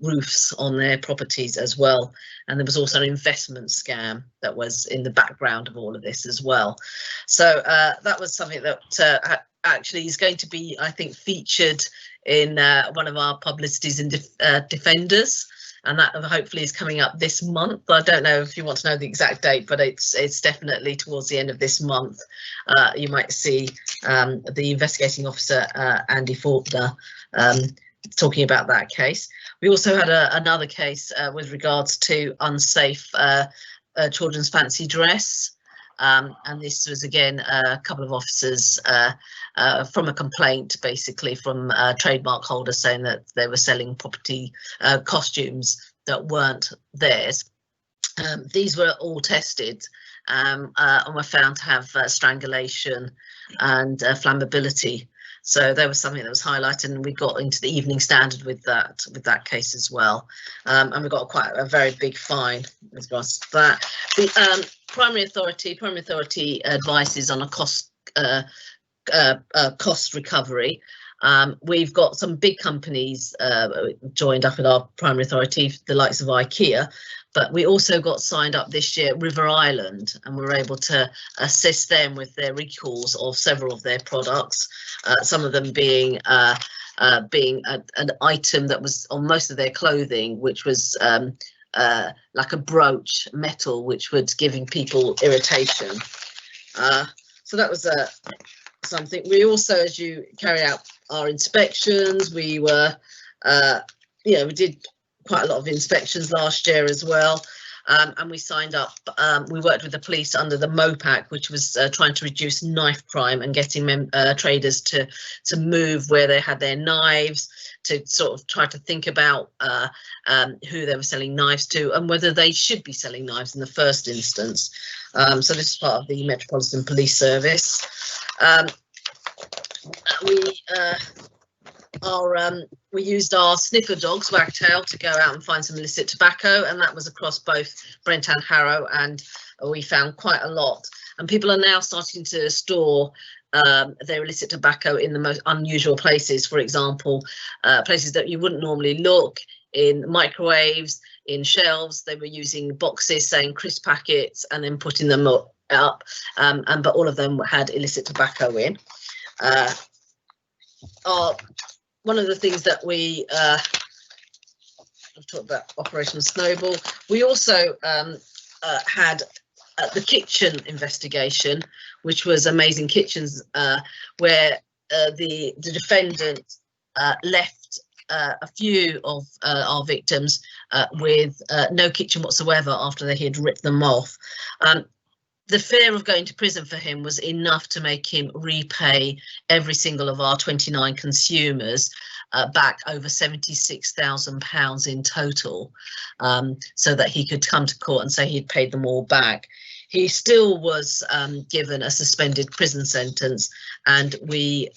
roofs on their properties as well. And there was also an investment scam that was in the background of all of this as well. So that was something that actually is going to be, I think, featured in one of our publicities in Defenders, and that hopefully is coming up this month. I don't know if you want to know the exact date, but it's definitely towards the end of this month. You might see the investigating officer, Andy Faulkner, talking about that case. We also had another case with regards to unsafe children's fancy dress. And this was again a couple of officers from a complaint, basically from trademark holders saying that they were selling property costumes that weren't theirs. These were all tested and were found to have strangulation and flammability. So there was something that was highlighted, and we got into the Evening Standard with that case as well. And we got quite a very big fine with regards to that. The Primary Authority advises on a cost recovery. We've got some big companies joined up with our Primary Authority, the likes of IKEA, but we also got signed up this year River Island, and we were able to assist them with their recalls of several of their products, some of them being an item that was on most of their clothing, which was like a brooch metal, which was giving people irritation. So that was something. We also, as you carry out our inspections, we were, we did quite a lot of inspections last year as well. And we signed up, we worked with the police under the MOPAC, which was trying to reduce knife crime and getting traders to move where they had their knives, to sort of try to think about who they were selling knives to and whether they should be selling knives in the first instance. So this is part of the Metropolitan Police Service. We used our sniffer dogs, Wagtail, to go out and find some illicit tobacco, and that was across both Brent and Harrow, and we found quite a lot. And people are now starting to store their illicit tobacco in the most unusual places. For example, places that you wouldn't normally look, in microwaves, in shelves. They were using boxes saying crisp packets and then putting them up, but all of them had illicit tobacco in. One of the things that we I've talked about Operation Snowball. We also had the kitchen investigation, which was Amazing Kitchens, where the defendant left a few of our victims with no kitchen whatsoever after they had ripped them off. The fear of going to prison for him was enough to make him repay every single of our 29 consumers back over £76,000 in total, so that he could come to court and say he'd paid them all back. He still was given a suspended prison sentence, and the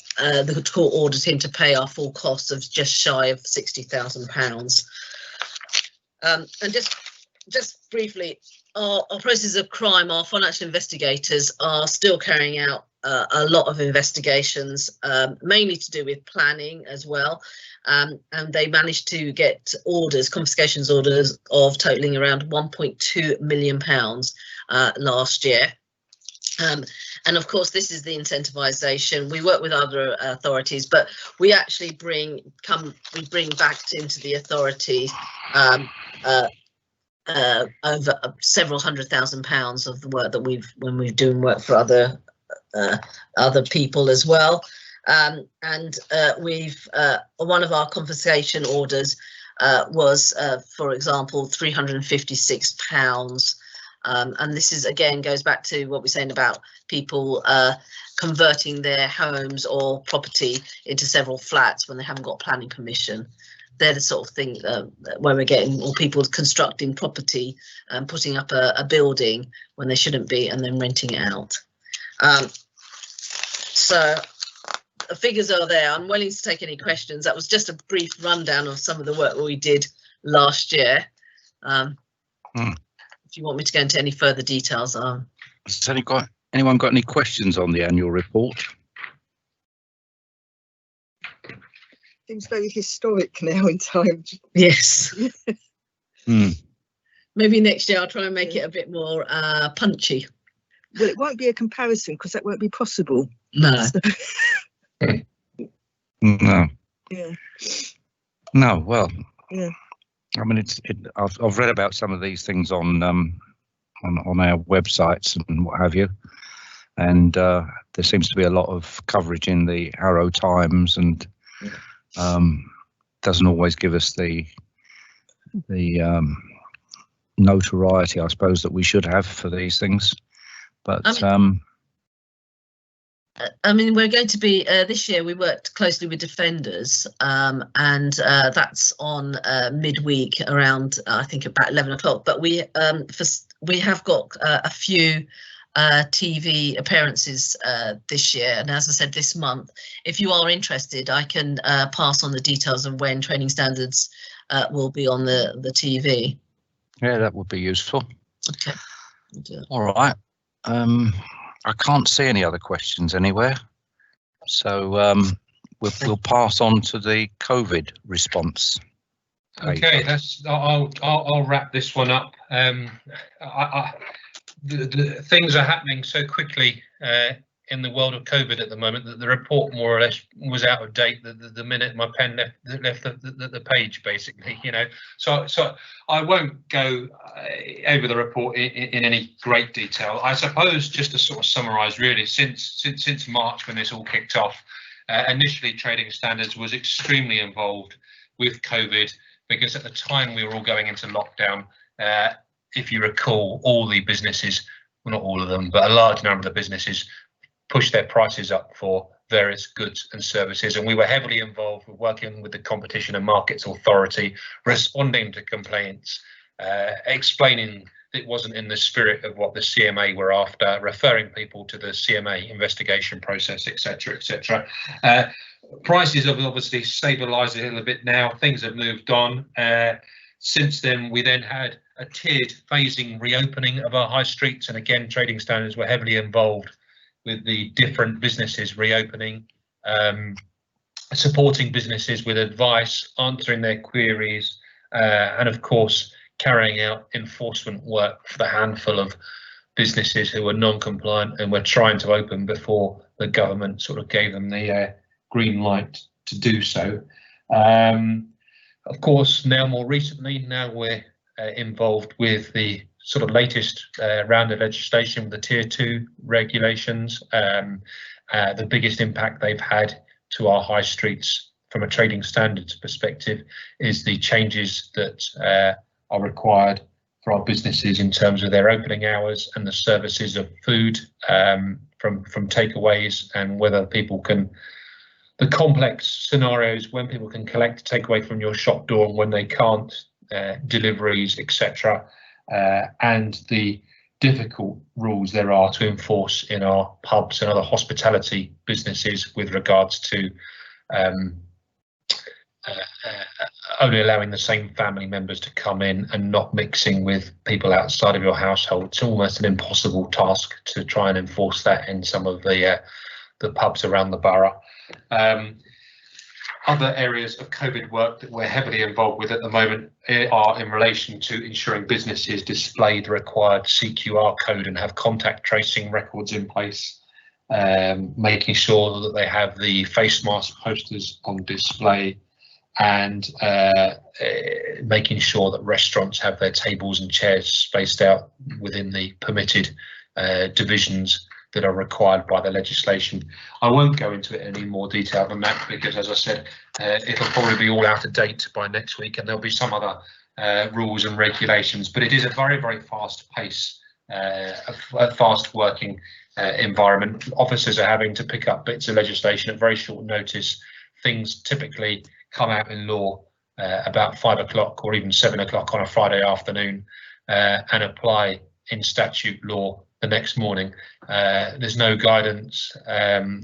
court ordered him to pay our full costs of just shy of £60,000. And just briefly, our process of crime, our financial investigators are still carrying out a lot of investigations, mainly to do with planning as well. And they managed to get confiscations orders of totaling around £1.2 million last year. And of course, this is the incentivisation. We work with other authorities, but we actually bring back into the authority over several £100,000 of the work that when we're doing work for other people as well. And we've one of our confiscation orders was, for example, £356. And this is again goes back to what we're saying about people converting their homes or property into several flats when they haven't got planning permission. They're the sort of thing where we're getting more people constructing property and putting up a building when they shouldn't be, and then renting it out. So the figures are there. I'm willing to take any questions. That was just a brief rundown of some of the work that we did last year. If you want me to go into any further details, Has anyone got any questions on the annual report? Seems very historic now in time. yes. Maybe next year I'll try and make it a bit more punchy. Well, it won't be a comparison because that won't be possible. No. No. Yeah. No. Well. Yeah. I mean, I've read about some of these things on our websites and what have you, and there seems to be a lot of coverage in the Harrow Times, and doesn't always give us the notoriety, I suppose, that we should have for these things. But I mean, we're going to be this year. We worked closely with Defenders, and that's on midweek around I think about 11 o'clock. But we have got a few TV appearances this year, and as I said, this month. If you are interested, I can pass on the details of when Training Standards will be on the TV. Yeah, that would be useful. Okay. All right. I can't see any other questions anywhere, so we'll pass on to the COVID response. Okay, I'll wrap this one up. The things are happening so quickly in the world of COVID at the moment that the report more or less was out of date the minute my pen left the page, basically, you know. So I won't go over the report in any great detail. I suppose just to sort of summarise, really, since March when this all kicked off, initially Trading Standards was extremely involved with COVID because at the time we were all going into lockdown. If you recall, all the businesses, well, not all of them, but a large number of the businesses push their prices up for various goods and services, and we were heavily involved with working with the Competition and Markets Authority, responding to complaints, explaining it wasn't in the spirit of what the CMA were after, referring people to the CMA investigation process, etc., etc. Prices have obviously stabilised a little bit now. Things have moved on. Since then, we then had a tiered phasing reopening of our high streets, and again, Trading Standards were heavily involved with the different businesses reopening, supporting businesses with advice, answering their queries, and of course carrying out enforcement work for the handful of businesses who were non-compliant and were trying to open before the government sort of gave them the green light to do so. Of course, now more recently, now we're involved with the sort of latest round of legislation with the Tier 2 regulations. The biggest impact they've had to our high streets from a Trading Standards perspective is the changes that are required for our businesses in terms of their opening hours and the services of food from takeaways, and whether people can, the complex scenarios when people can collect takeaway from your shop door and when they can't, deliveries, etc. And the difficult rules there are to enforce in our pubs and other hospitality businesses with regards to only allowing the same family members to come in and not mixing with people outside of your household. It's almost an impossible task to try and enforce that in some of the pubs around the borough. Other areas of COVID work that we're heavily involved with at the moment are in relation to ensuring businesses display the required CQR code and have contact tracing records in place, making sure that they have the face mask posters on display, and making sure that restaurants have their tables and chairs spaced out within the permitted divisions that are required by the legislation. I won't go into it any more detail than that because, as I said, it'll probably be all out of date by next week, and there'll be some other rules and regulations. But it is a very, very fast pace, a fast working environment. Officers are having to pick up bits of legislation at very short notice. Things typically come out in law about 5 o'clock or even 7 o'clock on a Friday afternoon and apply in statute law the next morning. There's no guidance, no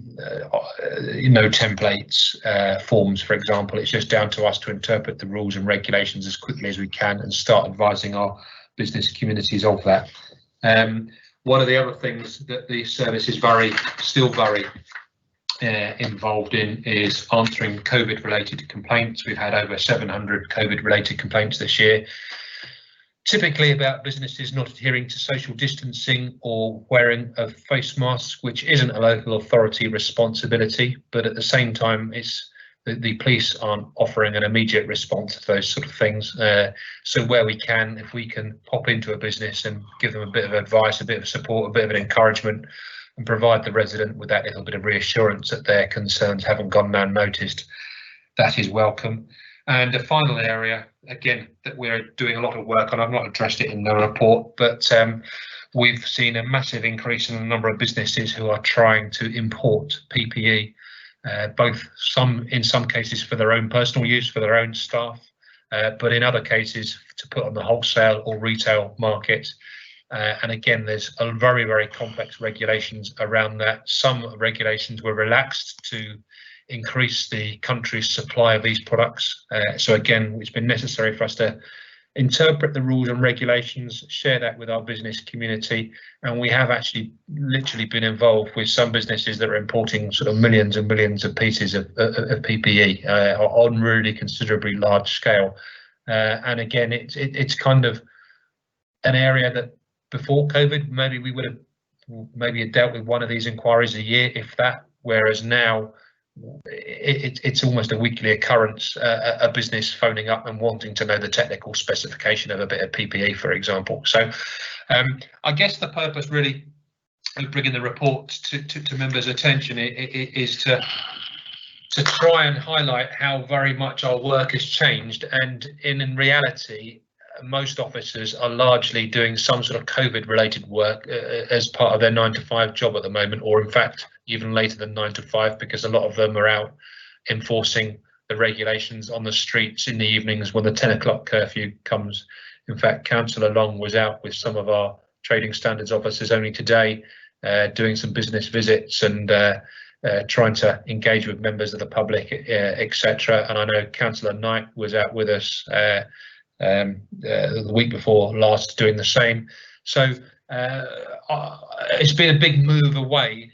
templates, forms, for example. It's just down to us to interpret the rules and regulations as quickly as we can and start advising our business communities of that. One of the other things that the service is still very involved in is answering COVID-related complaints. We've had over 700 COVID-related complaints this year, typically about businesses not adhering to social distancing or wearing of face masks, which isn't a local authority responsibility, but at the same time, it's the police aren't offering an immediate response to those sort of things. So where we can, if we can pop into a business and give them a bit of advice, a bit of support, a bit of an encouragement, and provide the resident with that little bit of reassurance that their concerns haven't gone unnoticed, that is welcome. And a final area, again, that we're doing a lot of work on, I've not addressed it in the report, but we've seen a massive increase in the number of businesses who are trying to import PPE, in some cases for their own personal use, for their own staff, but in other cases to put on the wholesale or retail market. And again, there's a very, very complex regulations around that. Some regulations were relaxed to increase the country's supply of these products. So again, it's been necessary for us to interpret the rules and regulations, share that with our business community, and we have actually literally been involved with some businesses that are importing sort of millions and millions of pieces of PPE on really considerably large scale. And again, it's kind of an area that before COVID, maybe we would have dealt with one of these inquiries a year, if that, whereas now it's almost a weekly occurrence, a business phoning up and wanting to know the technical specification of a bit of PPE, for example. So I guess the purpose really of bringing the report to members' attention is to try and highlight how very much our work has changed, and in reality most officers are largely doing some sort of COVID related work as part of their 9 to 5 job at the moment, or in fact even later than 9 to 5, because a lot of them are out enforcing the regulations on the streets in the evenings when the 10 o'clock curfew comes. In fact, Councillor Long was out with some of our trading standards officers only today, doing some business visits and trying to engage with members of the public, etc. And I know Councillor Knight was out with us the week before last doing the same. So it's been a big move away.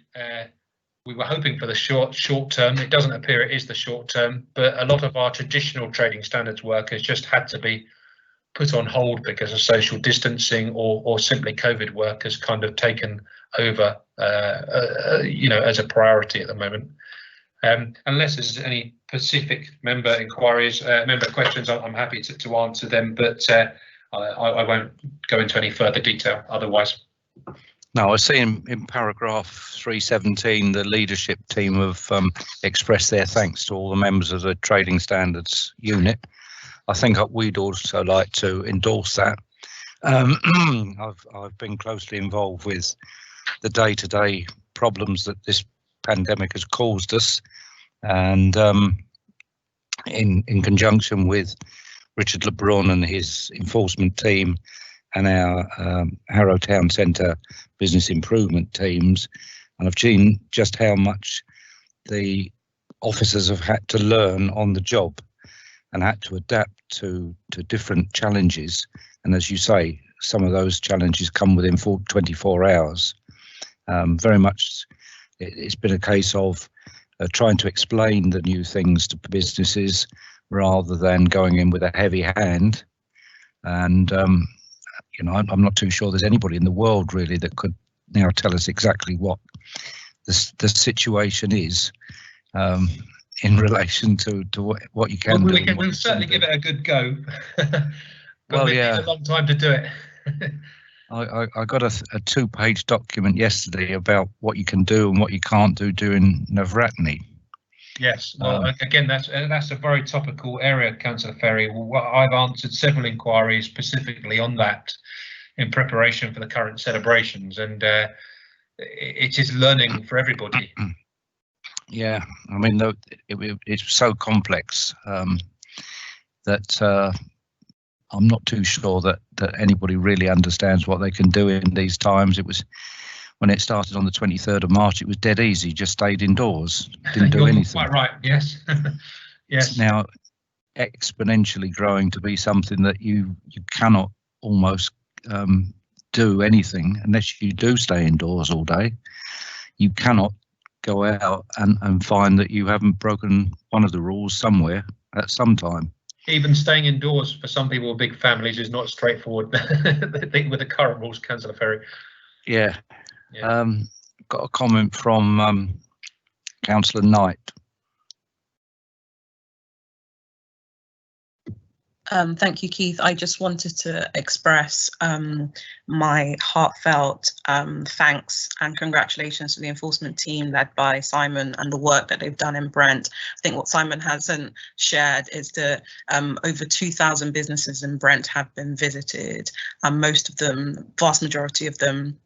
We were hoping for the short term. It doesn't appear it is the short term, but a lot of our traditional trading standards work has just had to be put on hold because of social distancing, or simply COVID work has kind of taken over, as a priority at the moment. Unless there's any specific member inquiries, member questions, I'm happy to answer them, but I won't go into any further detail otherwise. No, I see in paragraph 317, the leadership team have expressed their thanks to all the members of the Trading Standards Unit. I think we'd also like to endorse that. I've been closely involved with the day-to-day problems that this pandemic has caused us, and in conjunction with Richard LeBrun and his enforcement team and our Harrow Town Centre business improvement teams, and I've seen just how much the officers have had to learn on the job and had to adapt to different challenges. And as you say, some of those challenges come within 24 hours. Very much it's been a case of trying to explain the new things to businesses rather than going in with a heavy hand. And I'm not too sure there's anybody in the world really that could now tell us exactly what the situation is. in relation to what you can do. We'll certainly give it a good go. Well, we yeah. need a long time to do it. I got a 2-page document yesterday about what you can do and what you can't do during Navratri. Yes, well, again, that's a very topical area, Councillor Ferry. Well, I've answered several inquiries specifically on that in preparation for the current celebrations, and it is learning for everybody. Yeah, I mean, it's so complex that I'm not too sure that anybody really understands what they can do in these times. It was, when it started on the 23rd of March, it was dead easy, just stayed indoors, didn't do anything. Quite right, yes. Yes. It's now exponentially growing to be something that you cannot almost do anything unless you do stay indoors all day. You cannot go out and find that you haven't broken one of the rules somewhere at some time. Even staying indoors for some people with big families is not straightforward with the current rules, Councillor Ferry. Yeah. Got a comment from Councillor Knight. Thank you, Keith. I just wanted to express my heartfelt thanks and congratulations to the enforcement team led by Simon and the work that they've done in Brent. I think what Simon hasn't shared is that over 2,000 businesses in Brent have been visited, and most of them, vast majority of them,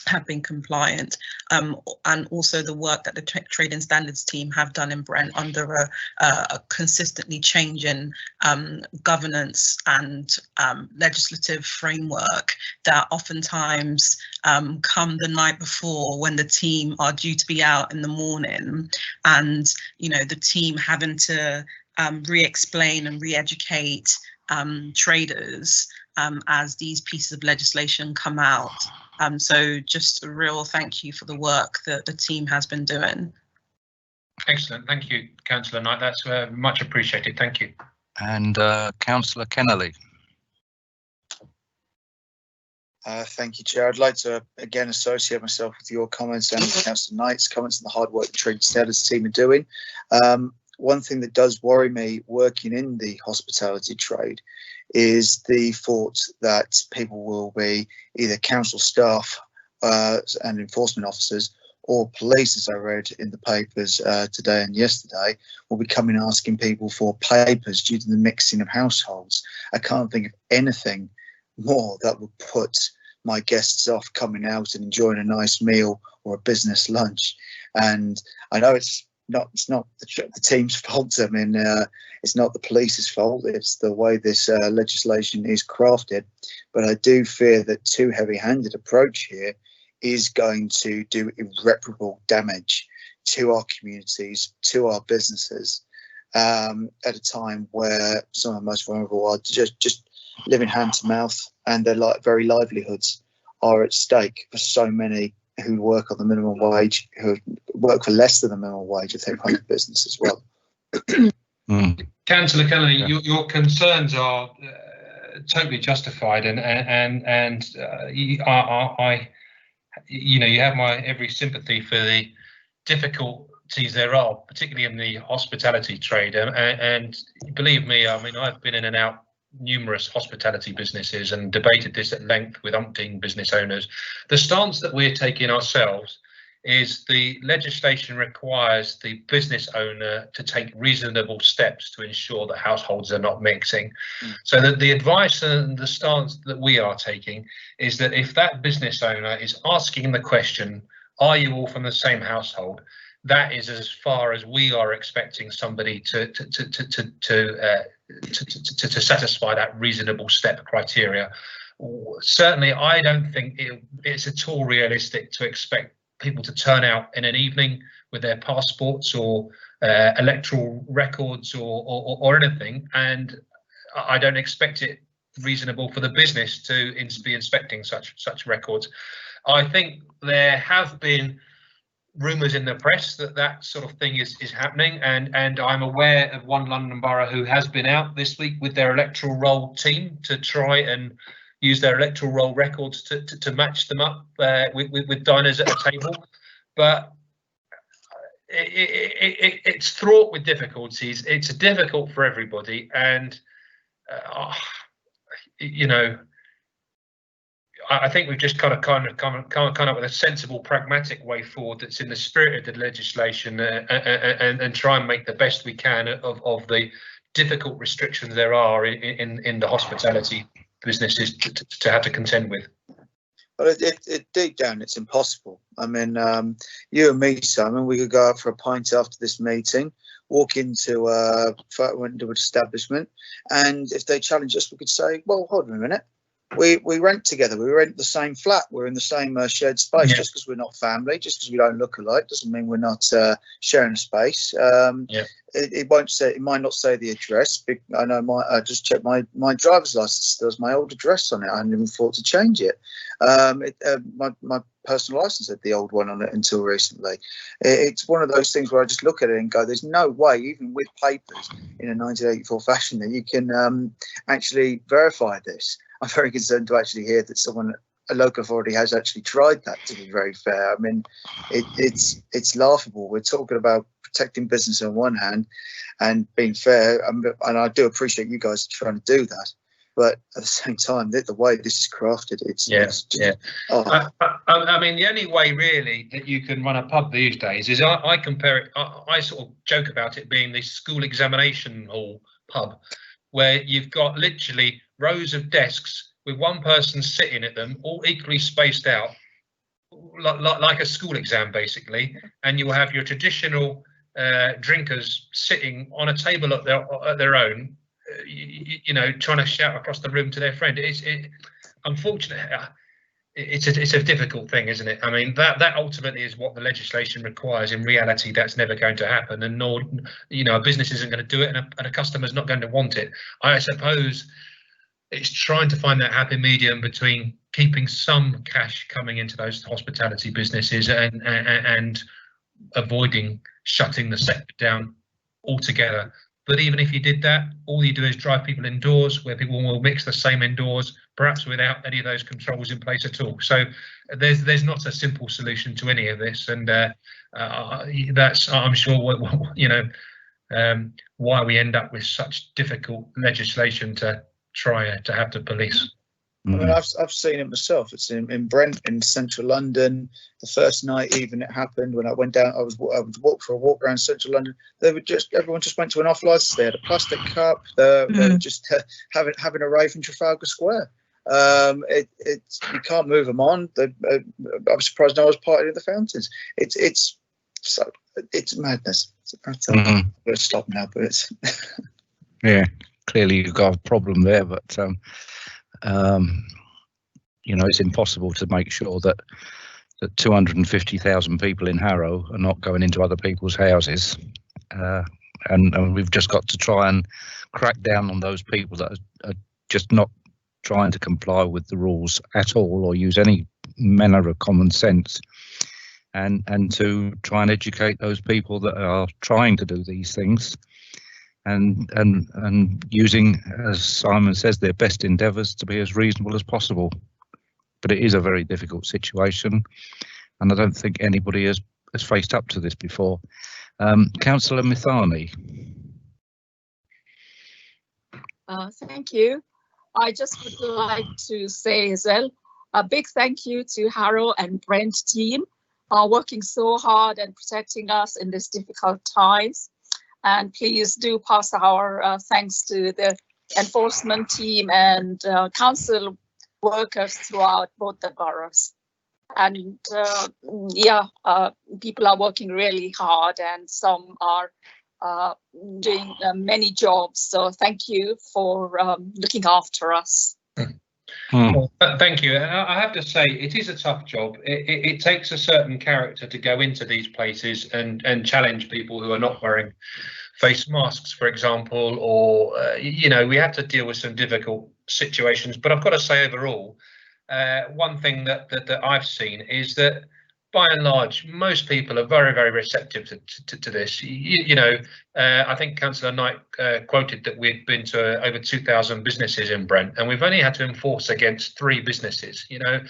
have been compliant, and also the work that the Trade and Standards team have done in Brent under a consistently changing governance and legislative framework that oftentimes come the night before when the team are due to be out in the morning, and the team having to re-explain and re-educate traders as these pieces of legislation come out. So just a real thank you for the work that the team has been doing. Excellent. Thank you, Councillor Knight. That's much appreciated. Thank you. And Councillor Kennelly. Thank you, Chair. I'd like to again associate myself with your comments and Councillor Knight's comments and the hard work the Trade and Standards team are doing. One thing that does worry me working in the hospitality trade is the thought that people will be either council staff and enforcement officers or police, as I read in the papers today and yesterday, will be coming asking people for papers due to the mixing of households. I can't think of anything more that would put my guests off coming out and enjoying a nice meal or a business lunch. And I know it's not the team's fault. I mean, it's not the police's fault. It's the way this legislation is crafted. But I do fear that too heavy-handed approach here is going to do irreparable damage to our communities, to our businesses, at a time where some of the most vulnerable are just living hand to mouth, and their very livelihoods are at stake for so many who work on the minimum wage, who work for less than the minimum wage if they run a business as well. Councillor Kennelly, your concerns are totally justified, and you have my every sympathy for the difficulties there are, particularly in the hospitality trade. And believe me, I mean, I've been in and out numerous hospitality businesses and debated this at length with umpteen business owners. The stance that we're taking ourselves is the legislation requires the business owner to take reasonable steps to ensure that households are not mixing. So that the advice and the stance that we are taking is that if that business owner is asking the question, are you all from the same household? That is as far as we are expecting somebody to satisfy that reasonable step criteria. Certainly, I don't think it's at all realistic to expect people to turn out in an evening with their passports or electoral records or anything, and I don't expect it reasonable for the business to be inspecting such records. I think there have been rumours in the press that sort of thing is happening, and I'm aware of one London borough who has been out this week with their electoral roll team to try and use their electoral roll records to match them up with diners at a table. But it's fraught with difficulties. It's difficult for everybody, and you know, I think we've just kind of come up with a sensible, pragmatic way forward that's in the spirit of the legislation, and try and make the best we can of the difficult restrictions there are in the hospitality businesses to have to contend with. Well, it deep down, it's impossible. I mean, you and me, Simon, we could go out for a pint after this meeting, walk into an establishment, and if they challenge us, we could say, well, hold on a minute. We rent together. We rent the same flat. We're in the same shared space. Yeah. Just because we're not family, just because we don't look alike, doesn't mean we're not sharing a space. Yeah. It won't say. It might not say the address. I know I just checked my driver's license. There's my old address on it. I hadn't even thought to change it. My personal license had the old one on it until recently. It's one of those things where I just look at it and go, "There's no way, even with papers in a 1984 fashion, that you can actually verify this." I'm very concerned to actually hear that a local authority has actually tried that, to be very fair. I mean, it's laughable. We're talking about protecting business on one hand and being fair, and I do appreciate you guys trying to do that. But at the same time, the way this is crafted, it's just, oh. I mean, the only way really that you can run a pub these days is I compare it. I sort of joke about it being the school examination hall pub, where you've got literally rows of desks with one person sitting at them, all equally spaced out, like a school exam basically, and you will have your traditional drinkers sitting on a table at their own, you know, trying to shout across the room to their friend. Unfortunately, it's a difficult thing, isn't it? I mean, that ultimately is what the legislation requires. In reality, that's never going to happen, and nor, you know, a business isn't going to do it, and a customer's not going to want it. I suppose it's trying to find that happy medium between keeping some cash coming into those hospitality businesses and avoiding shutting the sector down altogether. But even if you did that, all you do is drive people indoors, where people will mix the same indoors, perhaps without any of those controls in place at all. So there's not a simple solution to any of this, and that's, I'm sure, you know, why we end up with such difficult legislation to try to have to police. I mean, I've seen it myself. It's in Brent, in central London. The first night even it happened, when I went down, I was walk around central London. Everyone just went to an off license. They had a plastic cup. They were just having a rave in Trafalgar Square. You can't move them on. I'm surprised no one's partying at the fountains. It's madness. We'll stop now, but it's yeah. Clearly, you've got a problem there, but you know, it's impossible to make sure that 250,000 people in Harrow are not going into other people's houses, and we've just got to try and crack down on those people that are just not trying to comply with the rules at all, or use any manner of common sense, and to try and educate those people that are trying to do these things. And using, as Simon says, their best endeavours to be as reasonable as possible. But it is a very difficult situation, and I don't think anybody has faced up to this before. Councillor Mithani. Thank you. I just would like to say as well, a big thank you to Harrow and Brent team, working so hard and protecting us in these difficult times. And please do pass our thanks to the enforcement team and council workers throughout both the boroughs. And people are working really hard, and some are doing many jobs. So thank you for looking after us. Well, thank you. I have to say, it is a tough job. It takes a certain character to go into these places and challenge people who are not wearing face masks, for example, or you know, we have to deal with some difficult situations. But I've got to say, overall, one thing that I've seen is that, by and large, most people are very, very receptive to this. You know, I think Councillor Knight quoted that we'd been to over 2,000 businesses in Brent, and we've only had to enforce against 3 businesses. You know,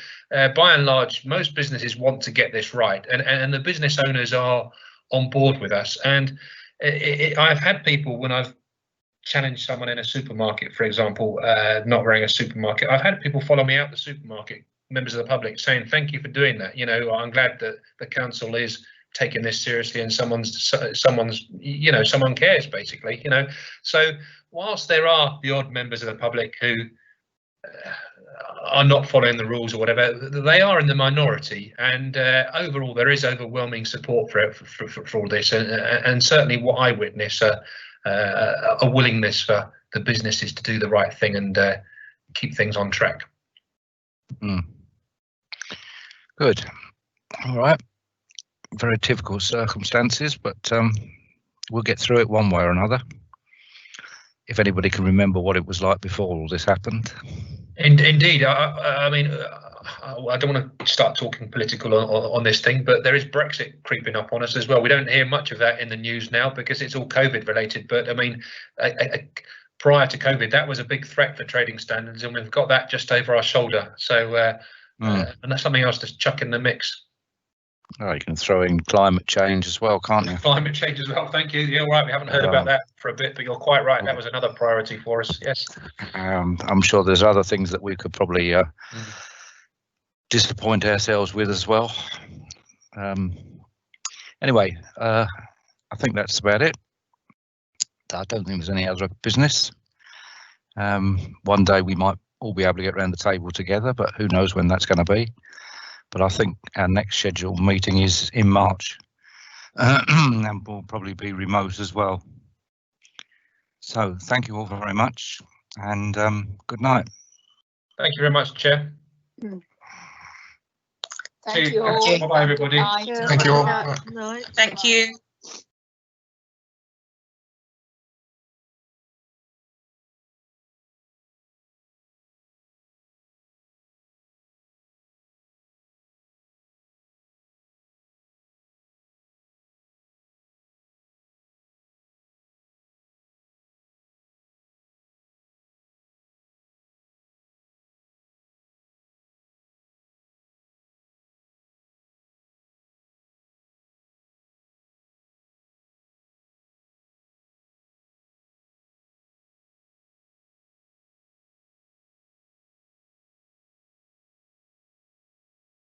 by and large, most businesses want to get this right, and the business owners are on board with us. And I've had people, when I've challenged someone in a supermarket, for example, not wearing a supermarket, I've had people follow me out the supermarket, members of the public, saying thank you for doing that. You know, I'm glad that the council is taking this seriously and someone's you know, someone cares, basically, you know. So whilst there are the odd members of the public who are not following the rules or whatever, they are in the minority, and overall there is overwhelming support for all this, and certainly what I witness a willingness for the businesses to do the right thing and keep things on track. Good. All right. Very difficult circumstances, but we'll get through it one way or another. If anybody can remember what it was like before all this happened. Indeed. I mean, I don't want to start talking political on this thing, but there is Brexit creeping up on us as well. We don't hear much of that in the news now because it's all COVID related. But I mean, prior to COVID, that was a big threat for trading standards, and we've got that just over our shoulder. So and that's something else to chuck in the mix. Oh, you can throw in climate change as well, can't you? Climate change as well. Thank you. You're right. We haven't heard about that for a bit, but you're quite right. That was another priority for us. Yes. I'm sure there's other things that we could probably disappoint ourselves with as well. Anyway, I think that's about it. I don't think there's any other business. One day we might all be able to get around the table together, but who knows when that's going to be. But I think our next scheduled meeting is in March, and will probably be remote as well. So thank you all very much, and good night. Thank you very much, Chair. Thank you all. Bye, everybody. Good night. Thank you all. Night. Thank you.